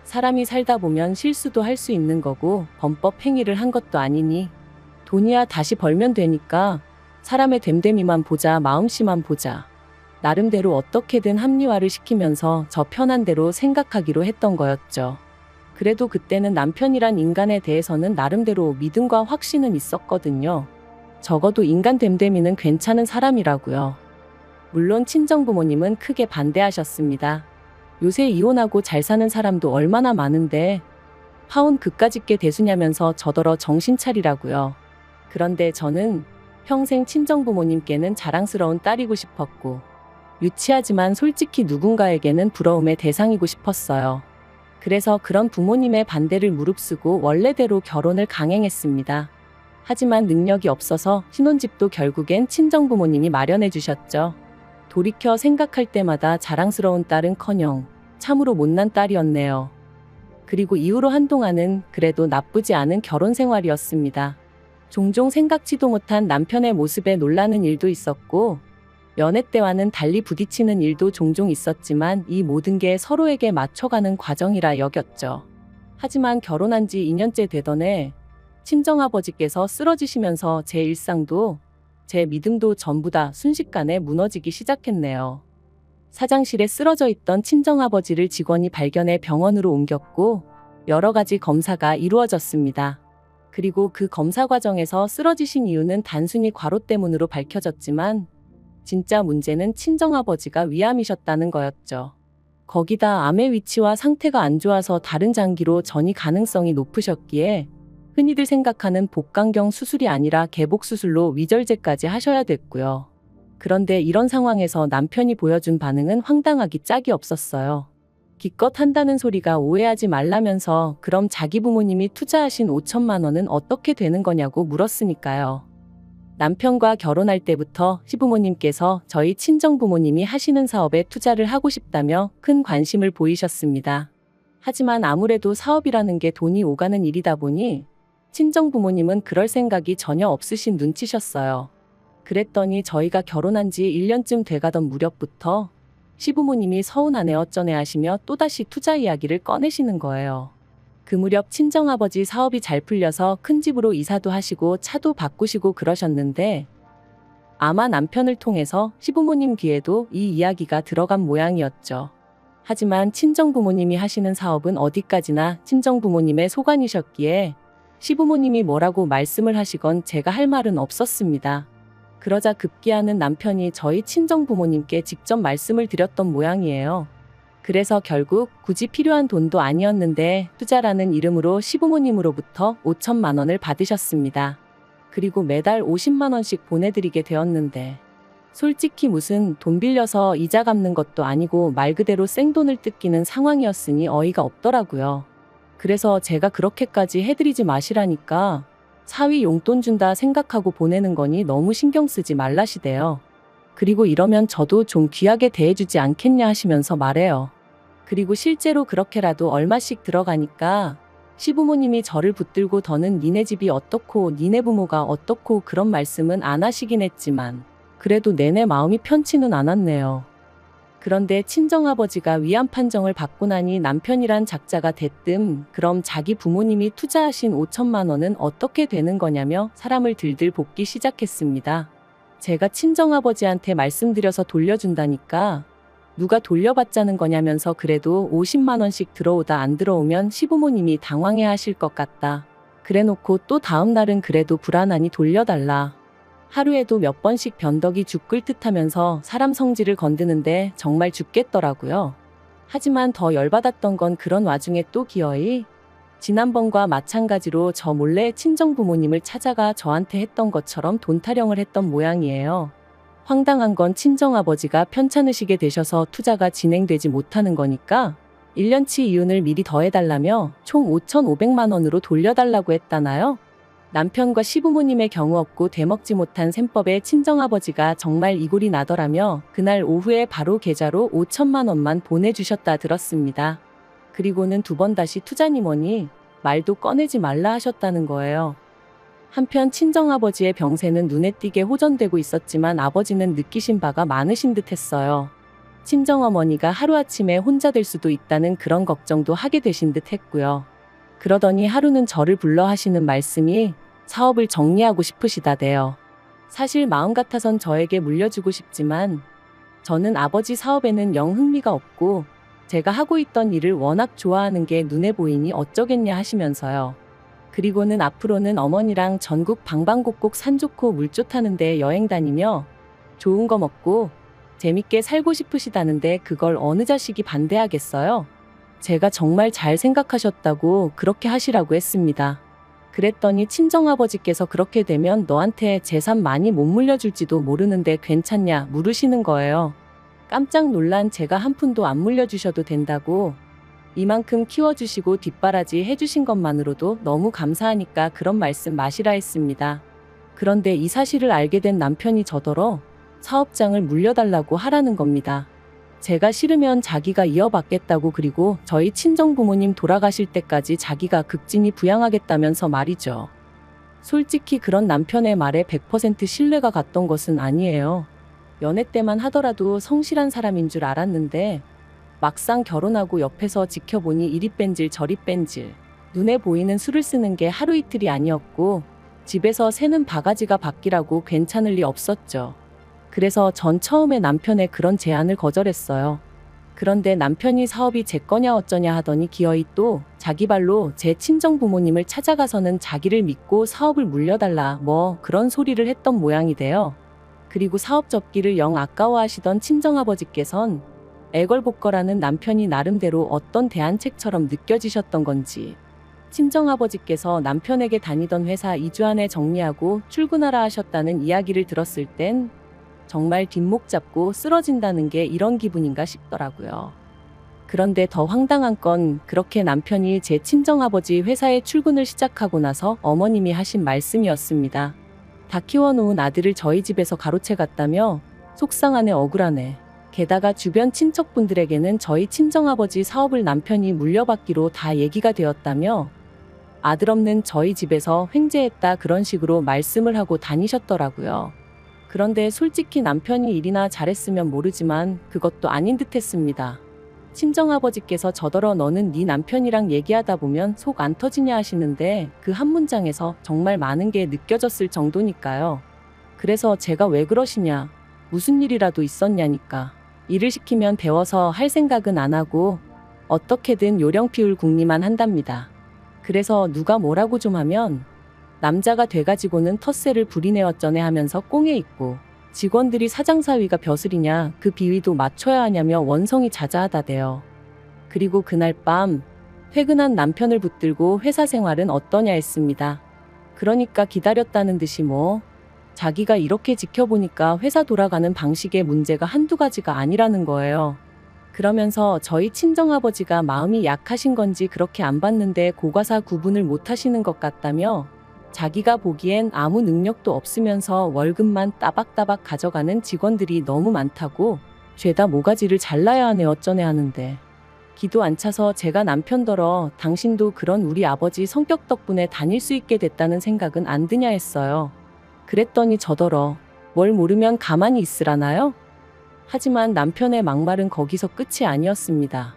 사람이 살다 보면 실수도 할 수 있는 거고 범법 행위를 한 것도 아니니 돈이야 다시 벌면 되니까 사람의 됨됨이만 보자, 마음씨만 보자. 나름대로 어떻게든 합리화를 시키면서 저 편한 대로 생각하기로 했던 거였죠. 그래도 그때는 남편이란 인간에 대해서는 나름대로 믿음과 확신은 있었거든요. 적어도 인간 됨됨이는 괜찮은 사람이라고요. 물론 친정부모님은 크게 반대하셨습니다. 요새 이혼하고 잘 사는 사람도 얼마나 많은데 파혼 그까짓 게 대수냐면서 저더러 정신 차리라고요. 그런데 저는 평생 친정부모님께는 자랑스러운 딸이고 싶었고 유치하지만 솔직히 누군가에게는 부러움의 대상이고 싶었어요. 그래서 그런 부모님의 반대를 무릅쓰고 원래대로 결혼을 강행했습니다. 하지만 능력이 없어서 신혼집도 결국엔 친정부모님이 마련해 주셨죠. 돌이켜 생각할 때마다 자랑스러운 딸은커녕 참으로 못난 딸이었네요. 그리고 이후로 한동안은 그래도 나쁘지 않은 결혼 생활이었습니다. 종종 생각지도 못한 남편의 모습에 놀라는 일도 있었고 연애 때와는 달리 부딪히는 일도 종종 있었지만 이 모든 게 서로에게 맞춰가는 과정이라 여겼죠. 하지만 결혼한 지 2년째 되던 해 친정아버지께서 쓰러지시면서 제 일상도 제 믿음도 전부 다 순식간에 무너지기 시작했네요. 사장실에 쓰러져 있던 친정아버지를 직원이 발견해 병원으로 옮겼고 여러 가지 검사가 이루어졌습니다. 그리고 그 검사 과정에서 쓰러지신 이유는 단순히 과로 때문으로 밝혀졌지만 진짜 문제는 친정아버지가 위암이셨다는 거였죠. 거기다 암의 위치와 상태가 안 좋아서 다른 장기로 전이 가능성이 높으셨기에 흔히들 생각하는 복강경 수술이 아니라 개복수술로 위절제까지 하셔야 됐고요. 그런데 이런 상황에서 남편이 보여준 반응은 황당하기 짝이 없었어요. 기껏 한다는 소리가 오해하지 말라면서 그럼 자기 부모님이 투자하신 5천만 원은 어떻게 되는 거냐고 물었으니까요. 남편과 결혼할 때부터 시부모님께서 저희 친정부모님이 하시는 사업에 투자를 하고 싶다며 큰 관심을 보이셨습니다. 하지만 아무래도 사업이라는 게 돈이 오가는 일이다 보니 친정부모님은 그럴 생각이 전혀 없으신 눈치셨어요. 그랬더니 저희가 결혼한 지 1년쯤 돼가던 무렵부터 시부모님이 서운하네 어쩌네 하시며 또다시 투자 이야기를 꺼내시는 거예요. 그 무렵 친정아버지 사업이 잘 풀려서 큰 집으로 이사도 하시고 차도 바꾸시고 그러셨는데 아마 남편을 통해서 시부모님 귀에도 이 이야기가 들어간 모양이었죠. 하지만 친정부모님이 하시는 사업은 어디까지나 친정부모님의 소관이셨기에 시부모님이 뭐라고 말씀을 하시건 제가 할 말은 없었습니다. 그러자 급기야는 남편이 저희 친정부모님께 직접 말씀을 드렸던 모양이에요. 그래서 결국 굳이 필요한 돈도 아니었는데 투자라는 이름으로 시부모님으로부터 5천만 원을 받으셨습니다. 그리고 매달 50만 원씩 보내드리게 되었는데 솔직히 무슨 돈 빌려서 이자 갚는 것도 아니고 말 그대로 생돈을 뜯기는 상황이었으니 어이가 없더라고요. 그래서 제가 그렇게까지 해드리지 마시라니까 사위 용돈 준다 생각하고 보내는 거니 너무 신경 쓰지 말라시대요. 그리고 이러면 저도 좀 귀하게 대해주지 않겠냐 하시면서 말해요. 그리고 실제로 그렇게라도 얼마씩 들어가니까 시부모님이 저를 붙들고 더는 니네 집이 어떻고 니네 부모가 어떻고 그런 말씀은 안 하시긴 했지만 그래도 내내 마음이 편치는 않았네요. 그런데 친정아버지가 위암 판정을 받고 나니 남편이란 작자가 대뜸 그럼 자기 부모님이 투자하신 5천만 원은 어떻게 되는 거냐며 사람을 들들 볶기 시작했습니다. 제가 친정아버지한테 말씀드려서 돌려준다니까 누가 돌려받자는 거냐면서 그래도 50만 원씩 들어오다 안 들어오면 시부모님이 당황해 하실 것 같다. 그래놓고 또 다음 날은 그래도 불안하니 돌려달라. 하루에도 몇 번씩 변덕이 죽을 듯 하면서 사람 성질을 건드는데 정말 죽겠더라고요. 하지만 더 열받았던 건 그런 와중에 또 기어이 지난번과 마찬가지로 저 몰래 친정부모님을 찾아가 저한테 했던 것처럼 돈 타령을 했던 모양이에요. 황당한 건 친정아버지가 편찮으시게 되셔서 투자가 진행되지 못하는 거니까 1년치 이윤을 미리 더해달라며 총 5,500만 원으로 돌려달라고 했다나요? 남편과 시부모님의 경우 없고 되먹지 못한 셈법에 친정아버지가 정말 이골이 나더라며 그날 오후에 바로 계좌로 5천만 원만 보내주셨다 들었습니다. 그리고는 두 번 다시 투자니 뭐니 말도 꺼내지 말라 하셨다는 거예요. 한편 친정아버지의 병세는 눈에 띄게 호전되고 있었지만 아버지는 느끼신 바가 많으신 듯 했어요. 친정어머니가 하루아침에 혼자 될 수도 있다는 그런 걱정도 하게 되신 듯 했고요. 그러더니 하루는 저를 불러 하시는 말씀이 사업을 정리하고 싶으시다대요. 사실 마음 같아선 저에게 물려주고 싶지만 저는 아버지 사업에는 영 흥미가 없고 제가 하고 있던 일을 워낙 좋아하는 게 눈에 보이니 어쩌겠냐 하시면서요. 그리고는 앞으로는 어머니랑 전국 방방곡곡 산 좋고 물 좋다는 데 여행 다니며 좋은 거 먹고 재밌게 살고 싶으시다는데 그걸 어느 자식이 반대하겠어요? 제가 정말 잘 생각하셨다고 그렇게 하시라고 했습니다. 그랬더니 친정아버지께서 그렇게 되면 너한테 재산 많이 못 물려줄지도 모르는데 괜찮냐 물으시는 거예요. 깜짝 놀란 제가 한 푼도 안 물려주셔도 된다고 이만큼 키워주시고 뒷바라지 해주신 것만으로도 너무 감사하니까 그런 말씀 마시라 했습니다. 그런데 이 사실을 알게 된 남편이 저더러 사업장을 물려달라고 하라는 겁니다. 제가 싫으면 자기가 이어받겠다고 그리고 저희 친정부모님 돌아가실 때까지 자기가 극진히 부양하겠다면서 말이죠. 솔직히 그런 남편의 말에 100% 신뢰가 갔던 것은 아니에요. 연애 때만 하더라도 성실한 사람인 줄 알았는데 막상 결혼하고 옆에서 지켜보니 이리 뺀질 저리 뺀질 눈에 보이는 수를 쓰는 게 하루 이틀이 아니었고 집에서 새는 바가지가 바뀌라고 괜찮을 리 없었죠. 그래서 전 처음에 남편의 그런 제안을 거절했어요. 그런데 남편이 사업이 제 거냐 어쩌냐 하더니 기어이 또 자기 발로 제 친정부모님을 찾아가서는 자기를 믿고 사업을 물려달라 뭐 그런 소리를 했던 모양이 돼요. 그리고 사업 접기를 영 아까워하시던 친정아버지께선 애걸복걸하는 남편이 나름대로 어떤 대안책처럼 느껴지셨던 건지 친정아버지께서 남편에게 다니던 회사 2주 안에 정리하고 출근하라 하셨다는 이야기를 들었을 땐 정말 뒷목 잡고 쓰러진다는 게 이런 기분인가 싶더라고요. 그런데 더 황당한 건 그렇게 남편이 제 친정아버지 회사에 출근을 시작하고 나서 어머님이 하신 말씀이었습니다. 다 키워놓은 아들을 저희 집에서 가로채 갔다며 속상하네 억울하네. 게다가 주변 친척분들에게는 저희 친정아버지 사업을 남편이 물려받기로 다 얘기가 되었다며 아들 없는 저희 집에서 횡재했다 그런 식으로 말씀을 하고 다니셨더라고요. 그런데 솔직히 남편이 일이나 잘했으면 모르지만 그것도 아닌 듯 했습니다. 친정아버지께서 저더러 너는 네 남편이랑 얘기하다 보면 속 안 터지냐 하시는데 그 한 문장에서 정말 많은 게 느껴졌을 정도니까요. 그래서 제가 왜 그러시냐, 무슨 일이라도 있었냐니까. 일을 시키면 배워서 할 생각은 안 하고 어떻게든 요령 피울 궁리만 한답니다. 그래서 누가 뭐라고 좀 하면 남자가 돼가지고는 텃세를 부리네 어쩌네 하면서 꽁에 있고 직원들이 사장사위가 벼슬이냐 그 비위도 맞춰야 하냐며 원성이 자자하다대요. 그리고 그날 밤 퇴근한 남편을 붙들고 회사 생활은 어떠냐 했습니다. 그러니까 기다렸다는 듯이 뭐 자기가 이렇게 지켜보니까 회사 돌아가는 방식의 문제가 한두 가지가 아니라는 거예요. 그러면서 저희 친정아버지가 마음이 약하신 건지 그렇게 안 봤는데 고과사 구분을 못 하시는 것 같다며 자기가 보기엔 아무 능력도 없으면서 월급만 따박따박 가져가는 직원들이 너무 많다고 죄다 모가지를 잘라야 하네 어쩌네 하는데 기도 안 차서 제가 남편더러 당신도 그런 우리 아버지 성격 덕분에 다닐 수 있게 됐다는 생각은 안 드냐 했어요. 그랬더니 저더러 뭘 모르면 가만히 있으라나요? 하지만 남편의 막말은 거기서 끝이 아니었습니다.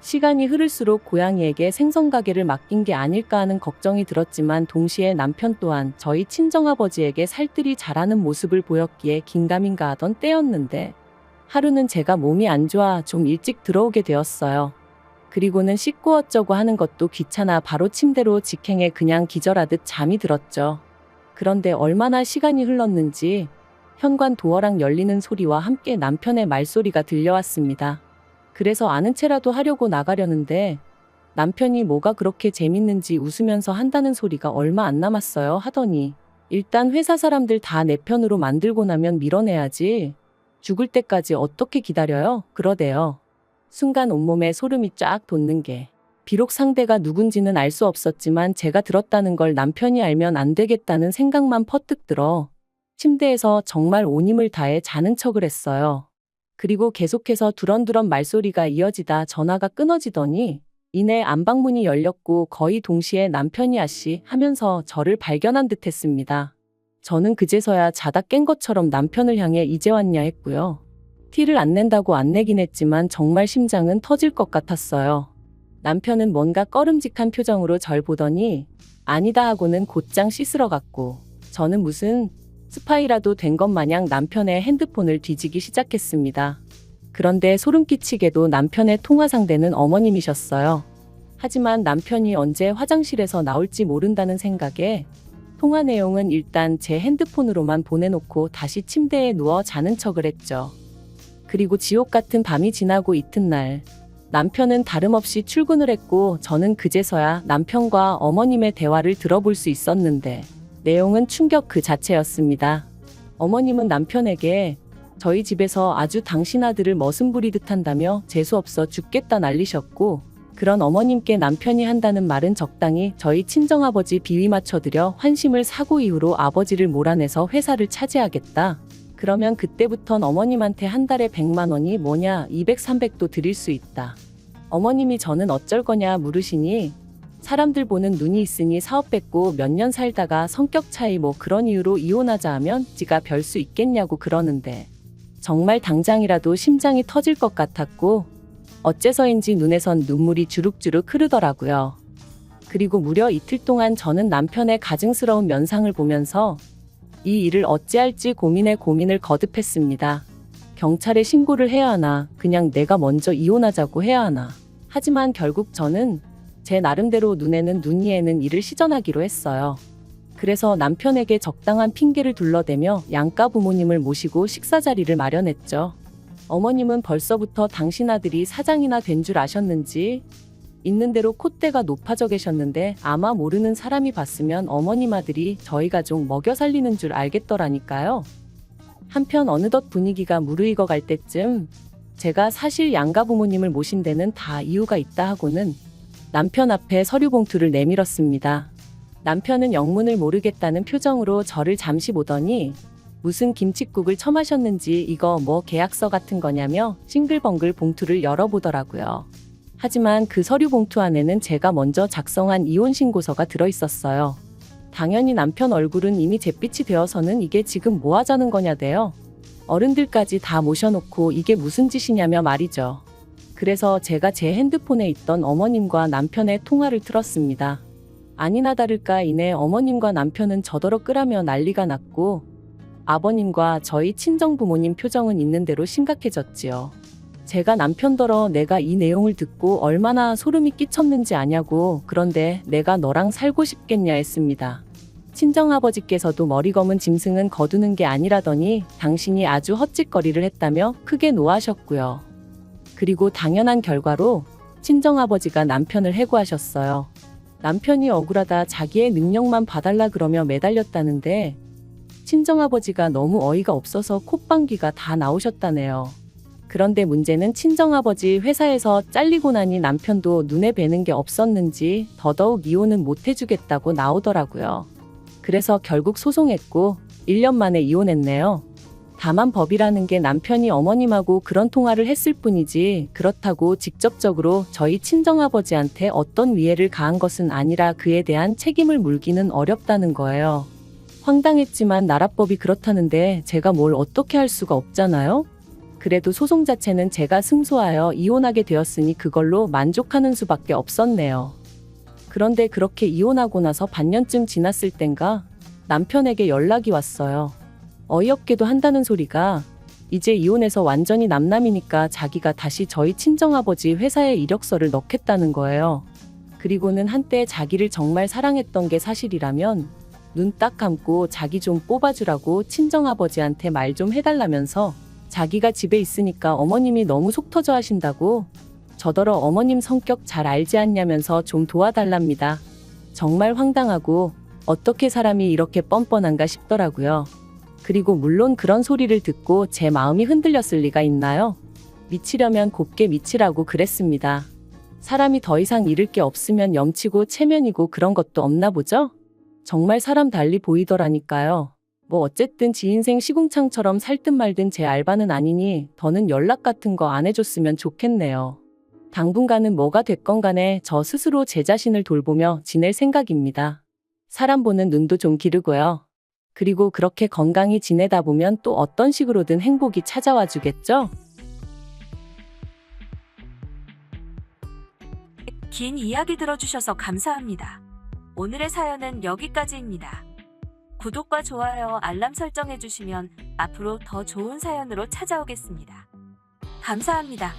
시간이 흐를수록 고양이에게 생선가게를 맡긴 게 아닐까 하는 걱정이 들었지만 동시에 남편 또한 저희 친정아버지에게 살뜰히 잘하는 모습을 보였기에 긴가민가 하던 때였는데 하루는 제가 몸이 안 좋아 좀 일찍 들어오게 되었어요. 그리고는 씻고 어쩌고 하는 것도 귀찮아 바로 침대로 직행해 그냥 기절하듯 잠이 들었죠. 그런데 얼마나 시간이 흘렀는지 현관 도어락 열리는 소리와 함께 남편의 말소리가 들려왔습니다. 그래서 아는 체라도 하려고 나가려는데 남편이 뭐가 그렇게 재밌는지 웃으면서 한다는 소리가 얼마 안 남았어요 하더니 일단 회사 사람들 다 내 편으로 만들고 나면 밀어내야지. 죽을 때까지 어떻게 기다려요? 그러대요. 순간 온몸에 소름이 쫙 돋는 게 비록 상대가 누군지는 알 수 없었지만 제가 들었다는 걸 남편이 알면 안 되겠다는 생각만 퍼뜩 들어 침대에서 정말 온 힘을 다해 자는 척을 했어요. 그리고 계속해서 두런두런 말소리가 이어지다 전화가 끊어지더니 이내 안방문이 열렸고 거의 동시에 남편이 아씨 하면서 저를 발견한 듯 했습니다. 저는 그제서야 자다 깬 것처럼 남편을 향해 이제 왔냐 했고요. 티를 안 낸다고 안 내긴 했지만 정말 심장은 터질 것 같았어요. 남편은 뭔가 꺼름직한 표정으로 절 보더니 아니다 하고는 곧장 씻으러 갔고 저는 무슨 스파이라도 된 것 마냥 남편의 핸드폰을 뒤지기 시작했습니다. 그런데 소름 끼치게도 남편의 통화 상대는 어머님이셨어요. 하지만 남편이 언제 화장실에서 나올지 모른다는 생각에 통화 내용은 일단 제 핸드폰으로만 보내놓고 다시 침대에 누워 자는 척을 했죠. 그리고 지옥 같은 밤이 지나고 이튿날 남편은 다름없이 출근을 했고 저는 그제서야 남편과 어머님의 대화를 들어볼 수 있었는데 내용은 충격 그 자체였습니다. 어머님은 남편에게 저희 집에서 아주 당신 아들을 머슴 부리듯 한다며 재수없어 죽겠다 난리셨고 그런 어머님께 남편이 한다는 말은 적당히 저희 친정아버지 비위 맞춰드려 환심을 사고 이후로 아버지를 몰아내서 회사를 차지하겠다. 그러면 그때부턴 어머님한테 한 달에 100만 원이 뭐냐 200, 300도 드릴 수 있다. 어머님이 저는 어쩔 거냐 물으시니 사람들 보는 눈이 있으니 사업 뺏고 몇 년 살다가 성격 차이 뭐 그런 이유로 이혼하자 하면 지가 별 수 있겠냐고 그러는데 정말 당장이라도 심장이 터질 것 같았고 어째서인지 눈에선 눈물이 주룩주룩 흐르더라고요. 그리고 무려 이틀 동안 저는 남편의 가증스러운 면상을 보면서 이 일을 어찌할지 고민을 거듭했습니다. 경찰에 신고를 해야 하나 그냥 내가 먼저 이혼하자고 해야 하나. 하지만 결국 저는 제 나름대로 눈에는 눈 이에는 일을 시전하기로 했어요. 그래서 남편에게 적당한 핑계를 둘러대며 양가 부모님을 모시고 식사 자리를 마련했죠. 어머님은 벌써부터 당신 아들이 사장이나 된 줄 아셨는지 있는 대로 콧대가 높아져 계셨는데 아마 모르는 사람이 봤으면 어머님 아들이 저희 가족 먹여 살리는 줄 알겠더라니까요. 한편 어느덧 분위기가 무르익어 갈 때쯤 제가 사실 양가 부모님을 모신 데는 다 이유가 있다 하고는 남편 앞에 서류 봉투를 내밀었습니다. 남편은 영문을 모르겠다는 표정으로 저를 잠시 보더니 무슨 김칫국을 처마셨는지 이거 뭐 계약서 같은 거냐며 싱글벙글 봉투를 열어보더라고요. 하지만 그 서류 봉투 안에는 제가 먼저 작성한 이혼 신고서가 들어있었어요. 당연히 남편 얼굴은 이미 잿빛이 되어서는 이게 지금 뭐 하자는 거냐대요. 어른들까지 다 모셔놓고 이게 무슨 짓이냐며 말이죠. 그래서 제가 제 핸드폰에 있던 어머님과 남편의 통화를 틀었습니다. 아니나 다를까 이내 어머님과 남편은 저더러 끄라며 난리가 났고 아버님과 저희 친정부모님 표정은 있는 대로 심각해졌지요. 제가 남편더러 내가 이 내용을 듣고 얼마나 소름이 끼쳤는지 아냐고 그런데 내가 너랑 살고 싶겠냐 했습니다. 친정아버지께서도 머리 검은 짐승은 거두는 게 아니라더니 당신이 아주 헛짓거리를 했다며 크게 노하셨고요. 그리고 당연한 결과로 친정아버지가 남편을 해고하셨어요. 남편이 억울하다 자기의 능력만 봐달라 그러며 매달렸다는데 친정아버지가 너무 어이가 없어서 콧방귀가 다 나오셨다네요. 그런데 문제는 친정아버지 회사에서 잘리고 나니 남편도 눈에 뵈는 게 없었는지 더더욱 이혼은 못 해주겠다고 나오더라고요. 그래서 결국 소송했고 1년 만에 이혼했네요. 다만 법이라는 게 남편이 어머님하고 그런 통화를 했을 뿐이지 그렇다고 직접적으로 저희 친정아버지한테 어떤 위해를 가한 것은 아니라 그에 대한 책임을 물기는 어렵다는 거예요. 황당했지만 나라법이 그렇다는데 제가 뭘 어떻게 할 수가 없잖아요? 그래도 소송 자체는 제가 승소하여 이혼하게 되었으니 그걸로 만족하는 수밖에 없었네요. 그런데 그렇게 이혼하고 나서 반년쯤 지났을 땐가 남편에게 연락이 왔어요. 어이없게도 한다는 소리가 이제 이혼해서 완전히 남남이니까 자기가 다시 저희 친정아버지 회사에 이력서를 넣겠다는 거예요. 그리고는 한때 자기를 정말 사랑했던 게 사실이라면 눈 딱 감고 자기 좀 뽑아주라고 친정아버지한테 말 좀 해달라면서 자기가 집에 있으니까 어머님이 너무 속 터져 하신다고 저더러 어머님 성격 잘 알지 않냐면서 좀 도와달랍니다. 정말 황당하고 어떻게 사람이 이렇게 뻔뻔한가 싶더라고요. 그리고 물론 그런 소리를 듣고 제 마음이 흔들렸을 리가 있나요? 미치려면 곱게 미치라고 그랬습니다. 사람이 더 이상 잃을 게 없으면 염치고 체면이고 그런 것도 없나 보죠? 정말 사람 달리 보이더라니까요. 뭐 어쨌든 지 인생 시궁창처럼 살든 말든 제 알바는 아니니 더는 연락 같은 거 안 해줬으면 좋겠네요. 당분간은 뭐가 됐건 간에 저 스스로 제 자신을 돌보며 지낼 생각입니다. 사람 보는 눈도 좀 기르고요. 그리고 그렇게 건강히 지내다 보면 또 어떤 식으로든 행복이 찾아와 주겠죠? 긴 이야기 들어주셔서 감사합니다. 오늘의 사연은 여기까지입니다. 구독과 좋아요, 알람 설정해주시면 앞으로 더 좋은 사연으로 찾아오겠습니다. 감사합니다.